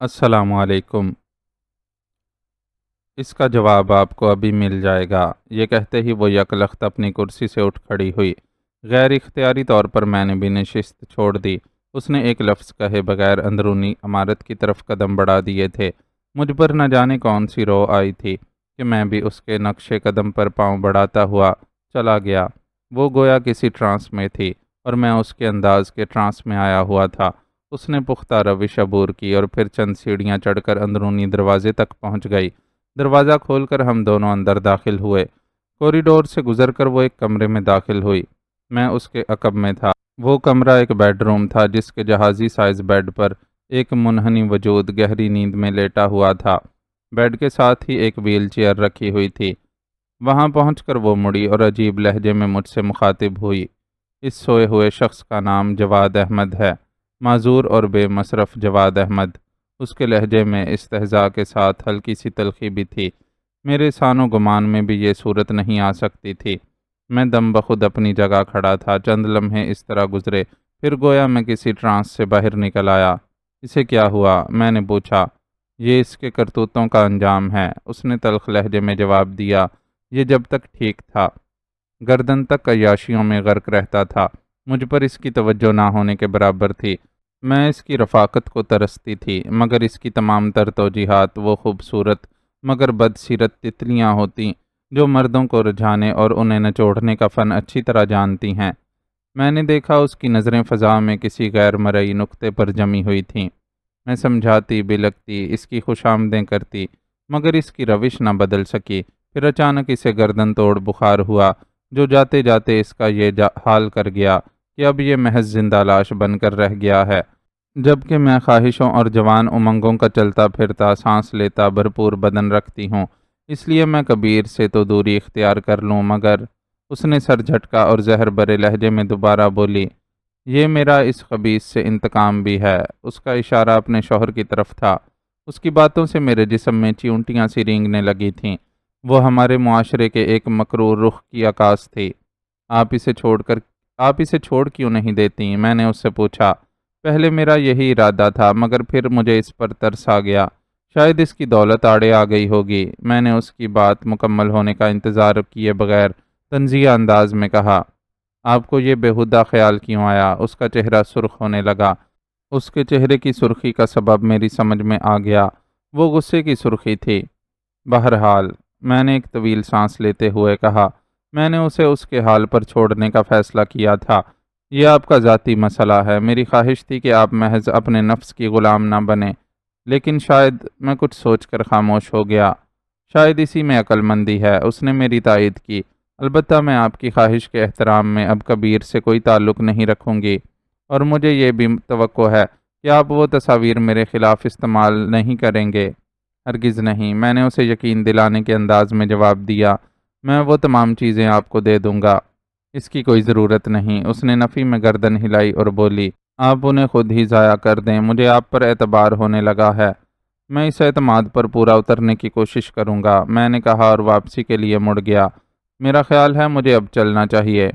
السلام علیکم۔ اس کا جواب آپ کو ابھی مل جائے گا۔ یہ کہتے ہی وہ یکلخت اپنی کرسی سے اٹھ کھڑی ہوئی۔ غیر اختیاری طور پر میں نے بھی نشست چھوڑ دی۔ اس نے ایک لفظ کہے بغیر اندرونی عمارت کی طرف قدم بڑھا دیے تھے۔ مجھ پر نہ جانے کون سی رو آئی تھی کہ میں بھی اس کے نقش قدم پر پاؤں بڑھاتا ہوا چلا گیا۔ وہ گویا کسی ٹرانس میں تھی اور میں اس کے انداز کے ٹرانس میں آیا ہوا تھا۔ اس نے پختہ روش عبور کی اور پھر چند سیڑھیاں چڑھ کر اندرونی دروازے تک پہنچ گئی۔ دروازہ کھول کر ہم دونوں اندر داخل ہوئے۔ کوریڈور سے گزر کر وہ ایک کمرے میں داخل ہوئی۔ میں اس کے عقب میں تھا۔ وہ کمرہ ایک بیڈ روم تھا جس کے جہازی سائز بیڈ پر ایک منحنی وجود گہری نیند میں لیٹا ہوا تھا۔ بیڈ کے ساتھ ہی ایک ویل چیئر رکھی ہوئی تھی۔ وہاں پہنچ کر وہ مڑی اور عجیب لہجے میں مجھ سے مخاطب ہوئی۔ اس سوئے ہوئے شخص کا نام جواد احمد ہے، معذور اور بے مصرف جواد احمد۔ اس کے لہجے میں استہزاء کے ساتھ ہلکی سی تلخی بھی تھی۔ میرے سان و گمان میں بھی یہ صورت نہیں آ سکتی تھی۔ میں دم بخود اپنی جگہ کھڑا تھا۔ چند لمحے اس طرح گزرے، پھر گویا میں کسی ٹرانس سے باہر نکل آیا۔ اسے کیا ہوا؟ میں نے پوچھا۔ یہ اس کے کرتوتوں کا انجام ہے، اس نے تلخ لہجے میں جواب دیا۔ یہ جب تک ٹھیک تھا، گردن تک عیاشیوں میں غرق رہتا تھا، مجھ پر اس کی توجہ نہ ہونے کے برابر تھی۔ میں اس کی رفاقت کو ترستی تھی، مگر اس کی تمام تر توجیہات وہ خوبصورت مگر بد سیرت تتلیاں ہوتیں جو مردوں کو رجھانے اور انہیں نچوڑنے کا فن اچھی طرح جانتی ہیں۔ میں نے دیکھا اس کی نظریں فضا میں کسی غیر مرئی نقطے پر جمی ہوئی تھیں۔ میں سمجھاتی، بلکتی، اس کی خوش آمدیں کرتی، مگر اس کی روش نہ بدل سکی۔ پھر اچانک اسے گردن توڑ بخار ہوا جو جاتے جاتے اس کا یہ حال کر گیا کہ اب یہ محض زندہ لاش بن کر رہ گیا ہے، جبکہ میں خواہشوں اور جوان امنگوں کا چلتا پھرتا سانس لیتا بھرپور بدن رکھتی ہوں۔ اس لیے میں کبیر سے تو دوری اختیار کر لوں، مگر اس نے سر جھٹکا اور زہر برے لہجے میں دوبارہ بولی، یہ میرا اس خبیث سے انتقام بھی ہے۔ اس کا اشارہ اپنے شوہر کی طرف تھا۔ اس کی باتوں سے میرے جسم میں چیونٹیاں سی رینگنے لگی تھیں۔ وہ ہمارے معاشرے کے ایک مکروہ رخ کی عکاس تھی۔ آپ اسے چھوڑ کیوں نہیں دیتی؟ میں نے اس سے پوچھا۔ پہلے میرا یہی ارادہ تھا، مگر پھر مجھے اس پر ترس آ گیا۔ شاید اس کی دولت آڑے آ گئی ہوگی۔ میں نے اس کی بات مکمل ہونے کا انتظار کیے بغیر طنزیہ انداز میں کہا، آپ کو یہ بےہودہ خیال کیوں آیا؟ اس کا چہرہ سرخ ہونے لگا۔ اس کے چہرے کی سرخی کا سبب میری سمجھ میں آ گیا۔ وہ غصے کی سرخی تھی۔ بہرحال، میں نے ایک طویل سانس لیتے ہوئے کہا، میں نے اسے اس کے حال پر چھوڑنے کا فیصلہ کیا تھا۔ یہ آپ کا ذاتی مسئلہ ہے۔ میری خواہش تھی کہ آپ محض اپنے نفس کی غلام نہ بنیں، لیکن شاید میں کچھ سوچ کر خاموش ہو گیا۔ شاید اسی میں عقل مندی ہے۔ اس نے میری تائید کی۔ البتہ میں آپ کی خواہش کے احترام میں اب کبیر سے کوئی تعلق نہیں رکھوں گی، اور مجھے یہ بھی توقع ہے کہ آپ وہ تصاویر میرے خلاف استعمال نہیں کریں گے۔ ہرگز نہیں، میں نے اسے یقین دلانے کے انداز میں جواب دیا۔ میں وہ تمام چیزیں آپ کو دے دوں گا، اس کی کوئی ضرورت نہیں۔ اس نے نفی میں گردن ہلائی اور بولی، آپ انہیں خود ہی ضائع کر دیں، مجھے آپ پر اعتبار ہونے لگا ہے۔ میں اس اعتماد پر پورا اترنے کی کوشش کروں گا، میں نے کہا اور واپسی کے لیے مڑ گیا۔ میرا خیال ہے مجھے اب چلنا چاہیے۔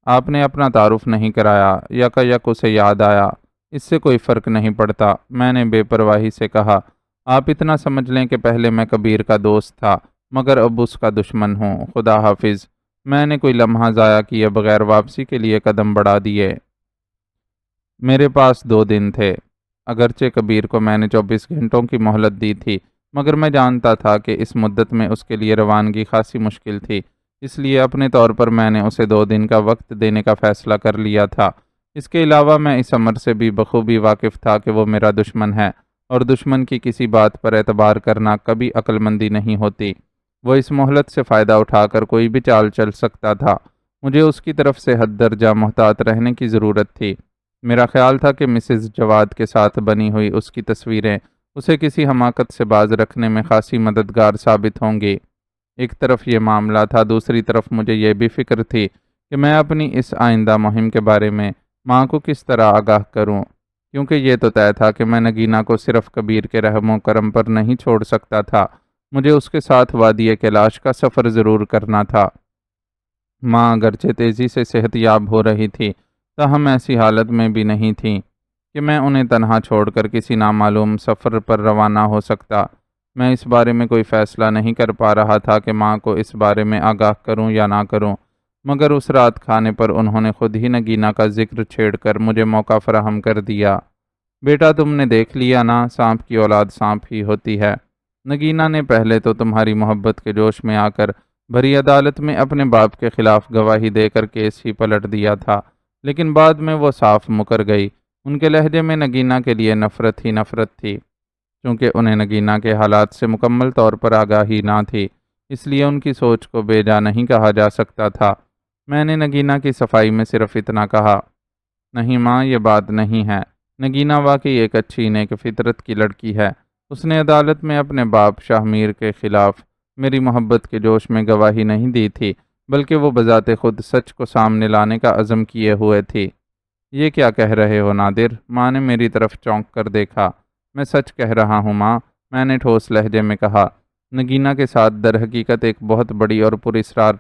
آپ نے اپنا تعارف نہیں کرایا۔ یک اسے یاد آیا، اس سے کوئی فرق نہیں پڑتا، میں نے بے پرواہی سے کہا۔ آپ اتنا سمجھ لیں کہ پہلے میں کبیر کا دوست تھا، مگر اب اس کا دشمن ہوں۔ خدا حافظ۔ میں نے کوئی لمحہ ضائع کیے بغیر واپسی کے لیے قدم بڑھا دیے۔ میرے پاس 2 دن تھے۔ اگرچہ کبیر کو میں نے 24 گھنٹوں کی مہلت دی تھی، مگر میں جانتا تھا کہ اس مدت میں اس کے لیے روانگی خاصی مشکل تھی۔ اس لیے اپنے طور پر میں نے اسے 2 دن کا وقت دینے کا فیصلہ کر لیا تھا۔ اس کے علاوہ میں اس امر سے بھی بخوبی واقف تھا کہ وہ میرا دشمن ہے، اور دشمن کی کسی بات پر اعتبار کرنا کبھی عقل مندی نہیں ہوتی۔ وہ اس مہلت سے فائدہ اٹھا کر کوئی بھی چال چل سکتا تھا۔ مجھے اس کی طرف سے حد درجہ محتاط رہنے کی ضرورت تھی۔ میرا خیال تھا کہ مسز جواد کے ساتھ بنی ہوئی اس کی تصویریں اسے کسی حماقت سے باز رکھنے میں خاصی مددگار ثابت ہوں گی۔ ایک طرف یہ معاملہ تھا، دوسری طرف مجھے یہ بھی فکر تھی کہ میں اپنی اس آئندہ مہم کے بارے میں ماں کو کس طرح آگاہ کروں، کیونکہ یہ تو طے تھا کہ میں نگینہ کو صرف کبیر کے رحم و کرم پر نہیں چھوڑ سکتا تھا، مجھے اس کے ساتھ وادی کیلاش کا سفر ضرور کرنا تھا۔ ماں اگرچہ تیزی سے صحت یاب ہو رہی تھی، تاہم ایسی حالت میں بھی نہیں تھی کہ میں انہیں تنہا چھوڑ کر کسی نامعلوم سفر پر روانہ ہو سکتا۔ میں اس بارے میں کوئی فیصلہ نہیں کر پا رہا تھا کہ ماں کو اس بارے میں آگاہ کروں یا نہ کروں، مگر اس رات کھانے پر انہوں نے خود ہی نگینہ کا ذکر چھیڑ کر مجھے موقع فراہم کر دیا۔ بیٹا، تم نے دیکھ لیا نا، سانپ کی اولاد سانپ ہی ہوتی ہے۔ نگینہ نے پہلے تو تمہاری محبت کے جوش میں آ کر بھری عدالت میں اپنے باپ کے خلاف گواہی دے کر کیس ہی پلٹ دیا تھا، لیکن بعد میں وہ صاف مکر گئی۔ ان کے لہجے میں نگینہ کے لیے نفرت ہی نفرت تھی۔ چونکہ انہیں نگینہ کے حالات سے مکمل طور پر آگاہی نہ تھی، اس لیے ان کی سوچ کو بے جا نہیں کہا جا سکتا تھا۔ میں نے نگینہ کی صفائی میں صرف اتنا کہا، نہیں ماں، یہ بات نہیں ہے۔ نگینہ واقعی ایک اچھی نیک فطرت کی لڑکی ہے۔ اس نے عدالت میں اپنے باپ شاہ میر کے خلاف میری محبت کے جوش میں گواہی نہیں دی تھی، بلکہ وہ بذات خود سچ کو سامنے لانے کا عزم کیے ہوئے تھی۔ یہ کیا کہہ رہے ہو نادر؟ ماں نے میری طرف چونک کر دیکھا۔ میں سچ کہہ رہا ہوں ماں، میں نے ٹھوس لہجے میں کہا۔ نگینہ کے ساتھ در حقیقت ایک بہت بڑی اور پراسرار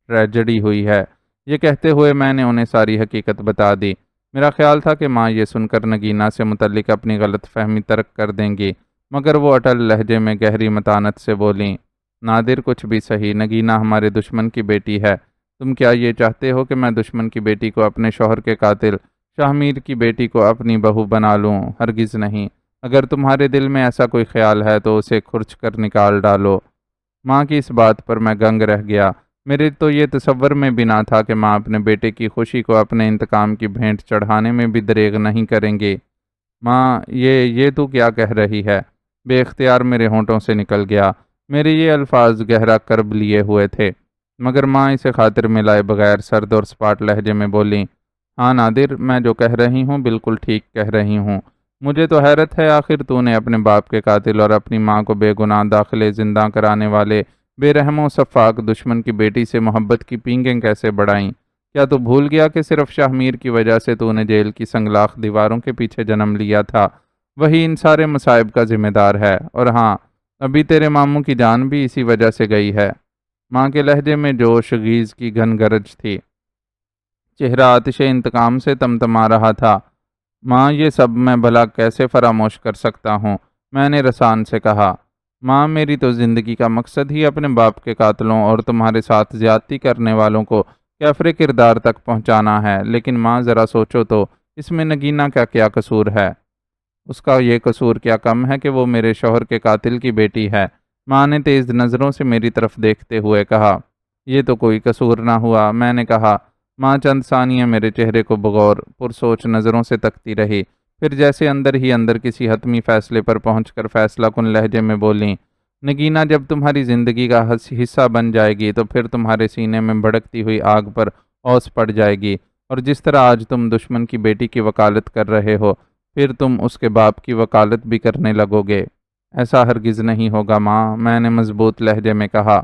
ٹریجڈی ہوئی ہے۔ یہ کہتے ہوئے میں نے انہیں ساری حقیقت بتا دی۔ میرا خیال تھا کہ ماں یہ سن کر نگینہ سے متعلق اپنی غلط فہمی ترک کر دیں گی، مگر وہ اٹل لہجے میں گہری متانت سے بولیں، نادر کچھ بھی صحیح، نگینہ ہمارے دشمن کی بیٹی ہے۔ تم کیا یہ چاہتے ہو کہ میں دشمن کی بیٹی کو اپنے شوہر کے قاتل شاہ میر کی بیٹی کو اپنی بہو بنا لوں؟ ہرگز نہیں۔ اگر تمہارے دل میں ایسا کوئی خیال ہے تو اسے کھرچ کر نکال ڈالو۔ ماں کی اس بات پر میں دنگ رہ گیا۔ میرے تو یہ تصور میں بھی نہ تھا کہ ماں اپنے بیٹے کی خوشی کو اپنے انتقام کی بھینٹ چڑھانے میں بھی دریغ نہیں کریں گے۔ ماں، یہ تو کیا کہہ رہی ہے؟ بے اختیار میرے ہونٹوں سے نکل گیا۔ میرے یہ الفاظ گہرا کرب لیے ہوئے تھے، مگر ماں اسے خاطر میں لائے بغیر سرد اور سپاٹ لہجے میں بولی، ہاں نادر، میں جو کہہ رہی ہوں بالکل ٹھیک کہہ رہی ہوں۔ مجھے تو حیرت ہے، آخر تو نے اپنے باپ کے قاتل اور اپنی ماں کو بے گناہ داخلے زندہ کرانے والے بے رحم و شفاق دشمن کی بیٹی سے محبت کی پینگیں کیسے بڑھائیں؟ کیا تو بھول گیا کہ صرف شاہ میر کی وجہ سے تو نے جیل کی سنگلاخ دیواروں کے پیچھے جنم لیا تھا؟ وہی ان سارے مصائب کا ذمہ دار ہے۔ اور ہاں، ابھی تیرے ماموں کی جان بھی اسی وجہ سے گئی ہے۔ ماں کے لہجے میں جوش خیز کی گھن گرج تھی، چہرہ آتش انتقام سے تمتما رہا تھا۔ ماں، یہ سب میں بھلا کیسے فراموش کر سکتا ہوں؟ میں نے رسان سے کہا۔ ماں، میری تو زندگی کا مقصد ہی اپنے باپ کے قاتلوں اور تمہارے ساتھ زیادتی کرنے والوں کو کیفر کردار تک پہنچانا ہے، لیکن ماں ذرا سوچو تو، اس میں نگینہ کا کیا قصور ہے؟ اس کا یہ قصور کیا کم ہے کہ وہ میرے شوہر کے قاتل کی بیٹی ہے؟ ماں نے تیز نظروں سے میری طرف دیکھتے ہوئے کہا۔ یہ تو کوئی قصور نہ ہوا، میں نے کہا۔ ماں چند ثانیہ میرے چہرے کو بغور پرسوچ نظروں سے تکتی رہی، پھر جیسے اندر ہی اندر کسی حتمی فیصلے پر پہنچ کر فیصلہ کن لہجے میں بولیں، نگینہ جب تمہاری زندگی کا حصہ بن جائے گی تو پھر تمہارے سینے میں بھڑکتی ہوئی آگ پر اوس پڑ جائے گی، اور جس طرح آج تم دشمن کی بیٹی کی وکالت کر رہے ہو، پھر تم اس کے باپ کی وکالت بھی کرنے لگو گے۔ ایسا ہرگز نہیں ہوگا ماں، میں نے مضبوط لہجے میں کہا۔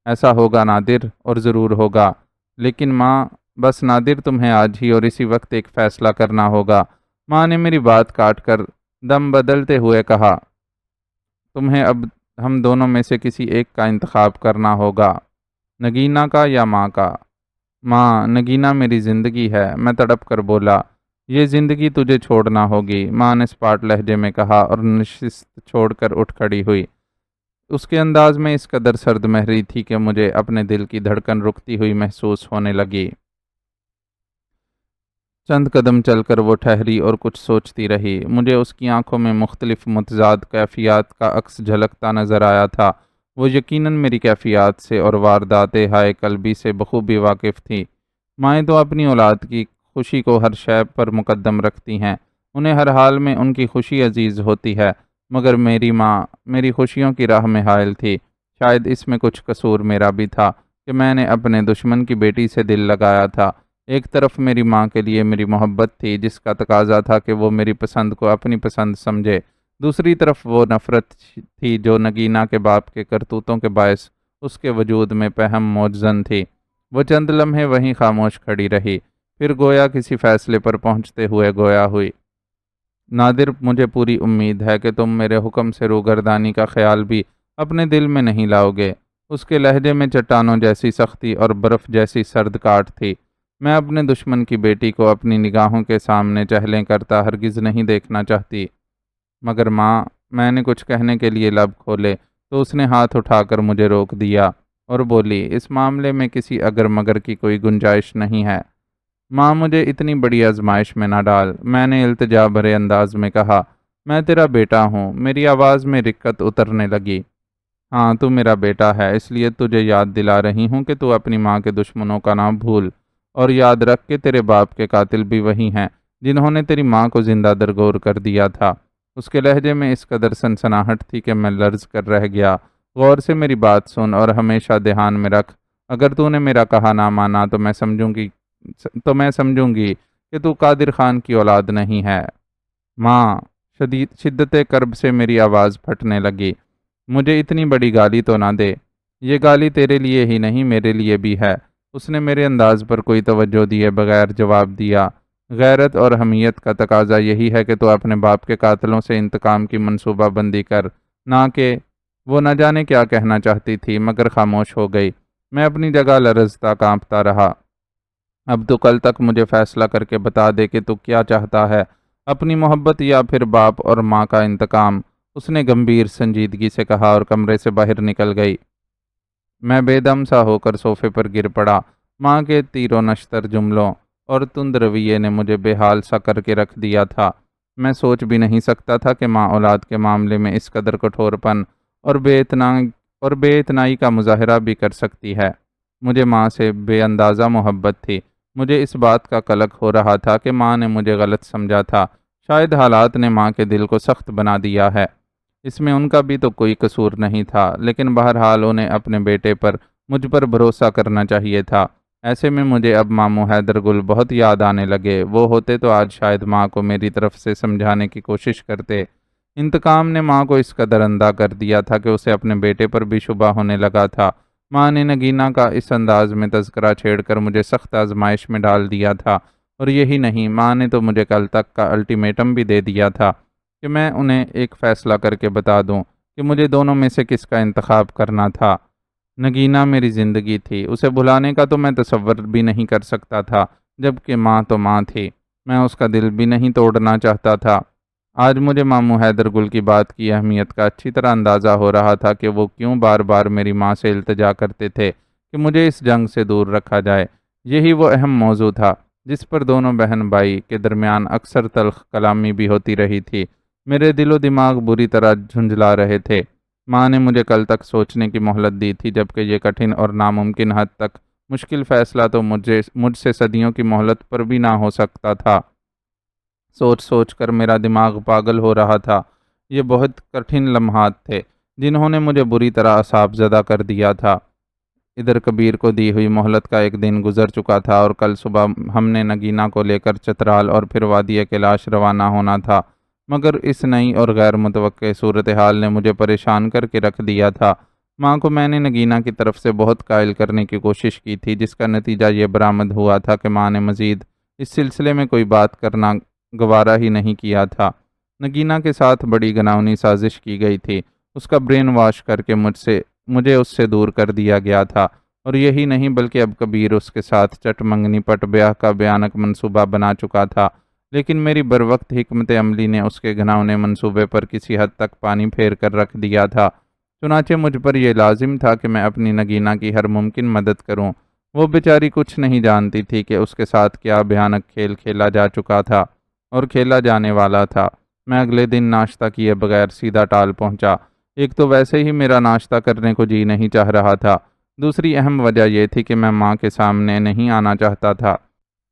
ایسا ہوگا نادر، اور ضرور ہوگا، لیکن ماں، بس نادر، تمہیں آج ہی اور اسی وقت ایک فیصلہ کرنا ہوگا۔ ماں نے میری بات کاٹ کر دم بدلتے ہوئے کہا، تمہیں اب ہم دونوں میں سے کسی ایک کا انتخاب کرنا ہوگا، نگینہ کا یا ماں کا۔ ماں، نگینہ میری زندگی ہے، میں تڑپ کر بولا۔ یہ زندگی تجھے چھوڑنا ہوگی، ماں نے سپاٹ لہجے میں کہا اور نشست چھوڑ کر اٹھ کھڑی ہوئی۔ اس کے انداز میں اس قدر سرد مہری تھی کہ مجھے اپنے دل کی دھڑکن رکتی ہوئی محسوس ہونے لگی۔ چند قدم چل کر وہ ٹھہری اور کچھ سوچتی رہی۔ مجھے اس کی آنکھوں میں مختلف متضاد کیفیات کا عکس جھلکتا نظر آیا تھا۔ وہ یقیناً میری کیفیات سے اور واردات ہائے قلبی سے بخوبی واقف تھی۔ مائیں تو اپنی اولاد کی خوشی کو ہر شے پر مقدم رکھتی ہیں، انہیں ہر حال میں ان کی خوشی عزیز ہوتی ہے، مگر میری ماں میری خوشیوں کی راہ میں حائل تھی۔ شاید اس میں کچھ قصور میرا بھی تھا کہ میں نے اپنے دشمن کی بیٹی سے دل لگایا تھا۔ ایک طرف میری ماں کے لیے میری محبت تھی، جس کا تقاضا تھا کہ وہ میری پسند کو اپنی پسند سمجھے، دوسری طرف وہ نفرت تھی جو نگینہ کے باپ کے کرتوتوں کے باعث اس کے وجود میں پہم موجزن تھی۔ وہ چند لمحے وہیں خاموش کھڑی رہی، پھر گویا کسی فیصلے پر پہنچتے ہوئے گویا ہوئی، نادر، مجھے پوری امید ہے کہ تم میرے حکم سے روگردانی کا خیال بھی اپنے دل میں نہیں لاؤ گے۔ اس کے لہجے میں چٹانوں جیسی سختی اور برف جیسی سرد کاٹ تھی۔ میں اپنے دشمن کی بیٹی کو اپنی نگاہوں کے سامنے چہلیں کرتا ہرگز نہیں دیکھنا چاہتی۔ مگر ماں، میں نے کچھ کہنے کے لیے لب کھولے تو اس نے ہاتھ اٹھا کر مجھے روک دیا اور بولی، اس معاملے میں کسی اگر مگر کی کوئی گنجائش نہیں ہے۔ ماں، مجھے اتنی بڑی آزمائش میں نہ ڈال، میں نے التجا بھرے انداز میں کہا۔ میں تیرا بیٹا ہوں۔ میری آواز میں رقت اترنے لگی۔ ہاں، تو میرا بیٹا ہے، اس لیے تجھے یاد دلا رہی ہوں کہ تو اپنی ماں کے دشمنوں کا نام بھول، اور یاد رکھ کہ تیرے باپ کے قاتل بھی وہی ہیں جنہوں نے تیری ماں کو زندہ درگور کر دیا تھا۔ اس کے لہجے میں اس قدر سنسناہٹ تھی کہ میں لرز کر رہ گیا۔ غور سے میری بات سن اور ہمیشہ دھیان میں رکھ، اگر تو نے میرا کہا نہ مانا تو میں سمجھوں گی کہ تو قادر خان کی اولاد نہیں ہے۔ ماں، شدت کرب سے میری آواز پھٹنے لگی، مجھے اتنی بڑی گالی تو نہ دے۔ یہ گالی تیرے لیے ہی نہیں، میرے لیے بھی ہے۔ اس نے میرے انداز پر کوئی توجہ دیے بغیر جواب دیا۔ غیرت اور حمیت کا تقاضا یہی ہے کہ تو اپنے باپ کے قاتلوں سے انتقام کی منصوبہ بندی کر، نہ کہ… وہ نہ جانے کیا کہنا چاہتی تھی مگر خاموش ہو گئی۔ میں اپنی جگہ لرزتا کانپتا رہا۔ اب تو کل تک مجھے فیصلہ کر کے بتا دے کہ تو کیا چاہتا ہے، اپنی محبت یا پھر باپ اور ماں کا انتقام، اس نے گمبھیر سنجیدگی سے کہا اور کمرے سے باہر نکل گئی۔ میں بے دم سا ہو کر صوفے پر گر پڑا۔ ماں کے تیر و نشتر جملوں اور تند رویے نے مجھے بے حال سا کر کے رکھ دیا تھا۔ میں سوچ بھی نہیں سکتا تھا کہ ماں اولاد کے معاملے میں اس قدر کٹھور پن اور بے اتنائی کا مظاہرہ بھی کر سکتی ہے۔ مجھے ماں سے بے اندازہ محبت تھی۔ مجھے اس بات کا قلق ہو رہا تھا کہ ماں نے مجھے غلط سمجھا تھا۔ شاید حالات نے ماں کے دل کو سخت بنا دیا ہے۔ اس میں ان کا بھی تو کوئی قصور نہیں تھا، لیکن بہرحال انہیں اپنے بیٹے پر مجھ پر بھروسہ کرنا چاہیے تھا۔ ایسے میں مجھے اب ماموں حیدر گل بہت یاد آنے لگے۔ وہ ہوتے تو آج شاید ماں کو میری طرف سے سمجھانے کی کوشش کرتے۔ انتقام نے ماں کو اس قدر اندھا کر دیا تھا کہ اسے اپنے بیٹے پر بھی شبہ ہونے لگا تھا۔ ماں نے نگینہ کا اس انداز میں تذکرہ چھیڑ کر مجھے سخت آزمائش میں ڈال دیا تھا، اور یہی نہیں، ماں نے تو مجھے کل تک کا الٹیمیٹم بھی دے دیا تھا کہ میں انہیں ایک فیصلہ کر کے بتا دوں کہ مجھے دونوں میں سے کس کا انتخاب کرنا تھا۔ نگینہ میری زندگی تھی، اسے بھلانے کا تو میں تصور بھی نہیں کر سکتا تھا، جبکہ ماں تو ماں تھی، میں اس کا دل بھی نہیں توڑنا چاہتا تھا۔ آج مجھے ماموں حیدر گل کی بات کی اہمیت کا اچھی طرح اندازہ ہو رہا تھا کہ وہ کیوں بار بار میری ماں سے التجا کرتے تھے کہ مجھے اس جنگ سے دور رکھا جائے۔ یہی وہ اہم موضوع تھا جس پر دونوں بہن بھائی کے درمیان اکثر تلخ کلامی بھی ہوتی رہی تھی۔ میرے دل و دماغ بری طرح جھنجھلا رہے تھے۔ ماں نے مجھے کل تک سوچنے کی مہلت دی تھی، جبکہ یہ کٹھن اور ناممکن حد تک مشکل فیصلہ تو مجھ سے صدیوں کی مہلت پر بھی نہ ہو سکتا تھا۔ سوچ سوچ کر میرا دماغ پاگل ہو رہا تھا۔ یہ بہت کٹھن لمحات تھے جنہوں نے مجھے بری طرح اعصاب زدہ کر دیا تھا۔ ادھر کبیر کو دی ہوئی مہلت کا ایک دن گزر چکا تھا اور کل صبح ہم نے نگینہ کو لے کر چترال اور پھر وادی کیلاش روانہ ہونا تھا، مگر اس نئی اور غیر متوقع صورتحال نے مجھے پریشان کر کے رکھ دیا تھا۔ ماں کو میں نے نگینہ کی طرف سے بہت قائل کرنے کی کوشش کی تھی، جس کا نتیجہ یہ برآمد ہوا تھا کہ ماں نے مزید اس سلسلے میں کوئی بات کرنا گوارا ہی نہیں کیا تھا۔ نگینہ کے ساتھ بڑی گناؤنی سازش کی گئی تھی، اس کا برین واش کر کے مجھے اس سے دور کر دیا گیا تھا، اور یہی نہیں بلکہ اب کبیر اس کے ساتھ چٹ منگنی پٹ بیاہ کا بھیانک منصوبہ بنا چکا تھا، لیکن میری بروقت حکمت عملی نے اس کے گھناؤنے منصوبے پر کسی حد تک پانی پھیر کر رکھ دیا تھا۔ چنانچہ مجھ پر یہ لازم تھا کہ میں اپنی نگینہ کی ہر ممکن مدد کروں۔ وہ بیچاری کچھ نہیں جانتی تھی کہ اس کے ساتھ کیا بھیانک کھیل کھیلا جا چکا تھا اور کھیلا جانے والا تھا۔ میں اگلے دن ناشتہ کیے بغیر سیدھا ٹال پہنچا۔ ایک تو ویسے ہی میرا ناشتہ کرنے کو جی نہیں چاہ رہا تھا، دوسری اہم وجہ یہ تھی کہ میں ماں کے سامنے نہیں آنا چاہتا تھا۔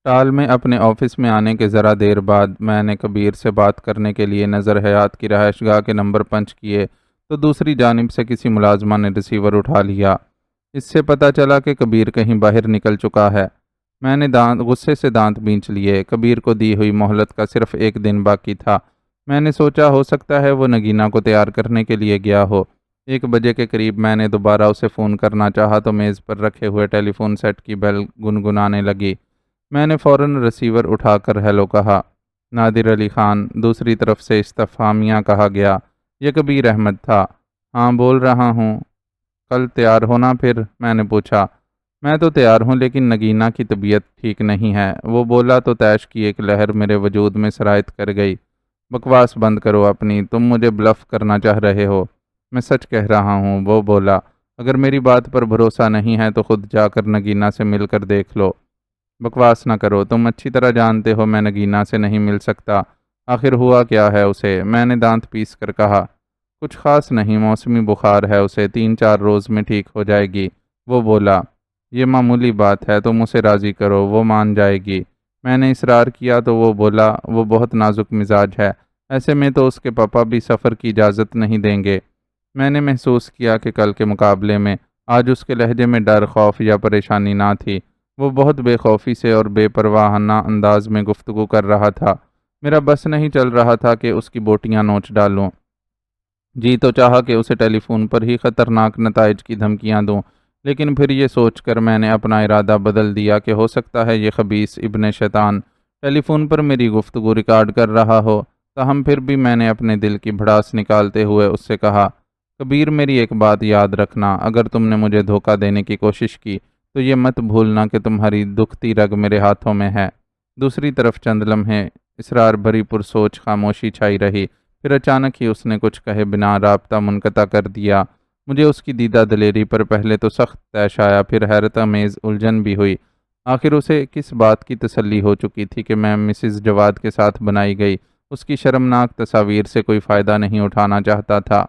ٹال میں اپنے آفس میں آنے کے ذرا دیر بعد میں نے کبیر سے بات کرنے کے لیے نظر حیات کی رہائش گاہ کے نمبر پنچ کیے تو دوسری جانب سے کسی ملازمہ نے ریسیور اٹھا لیا۔ اس سے پتہ چلا کہ کبیر کہیں باہر نکل چکا ہے۔ میں نے غصے سے دانت بینچ لیے۔ کبیر کو دی ہوئی مہلت کا صرف ایک دن باقی تھا۔ میں نے سوچا ہو سکتا ہے وہ نگینہ کو تیار کرنے کے لیے گیا ہو۔ 1 بجے کے قریب میں نے دوبارہ اسے فون کرنا چاہا تو میز پر رکھے ہوئے ٹیلی فون سیٹ کی بیل گنگنانے لگی۔ میں نے فوراً ریسیور اٹھا کر ہیلو کہا۔ نادر علی خان، دوسری طرف سے استفہامیہ کہا گیا۔ یہ کبیر احمد تھا۔ ہاں، بول رہا ہوں۔ کل تیار ہونا پھر؟ میں نے پوچھا۔ میں تو تیار ہوں لیکن نگینہ کی طبیعت ٹھیک نہیں ہے، وہ بولا تو تیش کی ایک لہر میرے وجود میں سرایت کر گئی۔ بکواس بند کرو اپنی، تم مجھے بلف کرنا چاہ رہے ہو۔ میں سچ کہہ رہا ہوں، وہ بولا۔ اگر میری بات پر بھروسہ نہیں ہے تو خود جا کر نگینہ سے مل کر دیکھ لو۔ بکواس نہ کرو، تم اچھی طرح جانتے ہو میں نگینہ سے نہیں مل سکتا۔ آخر ہوا کیا ہے اسے؟ میں نے دانت پیس کر کہا۔ کچھ خاص نہیں، موسمی بخار ہے اسے، 3-4 روز میں ٹھیک ہو جائے گی۔ وہ بولا۔ یہ معمولی بات ہے، تم اسے راضی کرو، وہ مان جائے گی۔ میں نے اصرار کیا تو وہ بولا وہ بہت نازک مزاج ہے، ایسے میں تو اس کے پاپا بھی سفر کی اجازت نہیں دیں گے۔ میں نے محسوس کیا کہ کل کے مقابلے میں آج اس کے لہجے میں ڈر، خوف یا پریشانی نہ تھی۔ وہ بہت بے خوفی سے اور بے پرواہانہ انداز میں گفتگو کر رہا تھا۔ میرا بس نہیں چل رہا تھا کہ اس کی بوٹیاں نوچ ڈالوں۔ جی تو چاہا کہ اسے ٹیلی فون پر ہی خطرناک نتائج کی دھمکیاں دوں، لیکن پھر یہ سوچ کر میں نے اپنا ارادہ بدل دیا کہ ہو سکتا ہے یہ خبیث ابن شیطان ٹیلی فون پر میری گفتگو ریکارڈ کر رہا ہو۔ تاہم پھر بھی میں نے اپنے دل کی بھڑاس نکالتے ہوئے اس سے کہا، کبیر میری ایک بات یاد رکھنا، اگر تم نے مجھے دھوکہ دینے کی کوشش کی تو یہ مت بھولنا کہ تمہاری دکھتی رگ میرے ہاتھوں میں ہے۔ دوسری طرف چند لمحے اسرار بھری پرسوچ خاموشی چھائی رہی، پھر اچانک ہی اس نے کچھ کہے بنا رابطہ منقطع کر دیا۔ مجھے اس کی دیدہ دلیری پر پہلے تو سخت طیش آیا، پھر حیرت امیز الجھن بھی ہوئی۔ آخر اسے کس بات کی تسلی ہو چکی تھی کہ میں مسز جواد کے ساتھ بنائی گئی اس کی شرمناک تصاویر سے کوئی فائدہ نہیں اٹھانا چاہتا تھا۔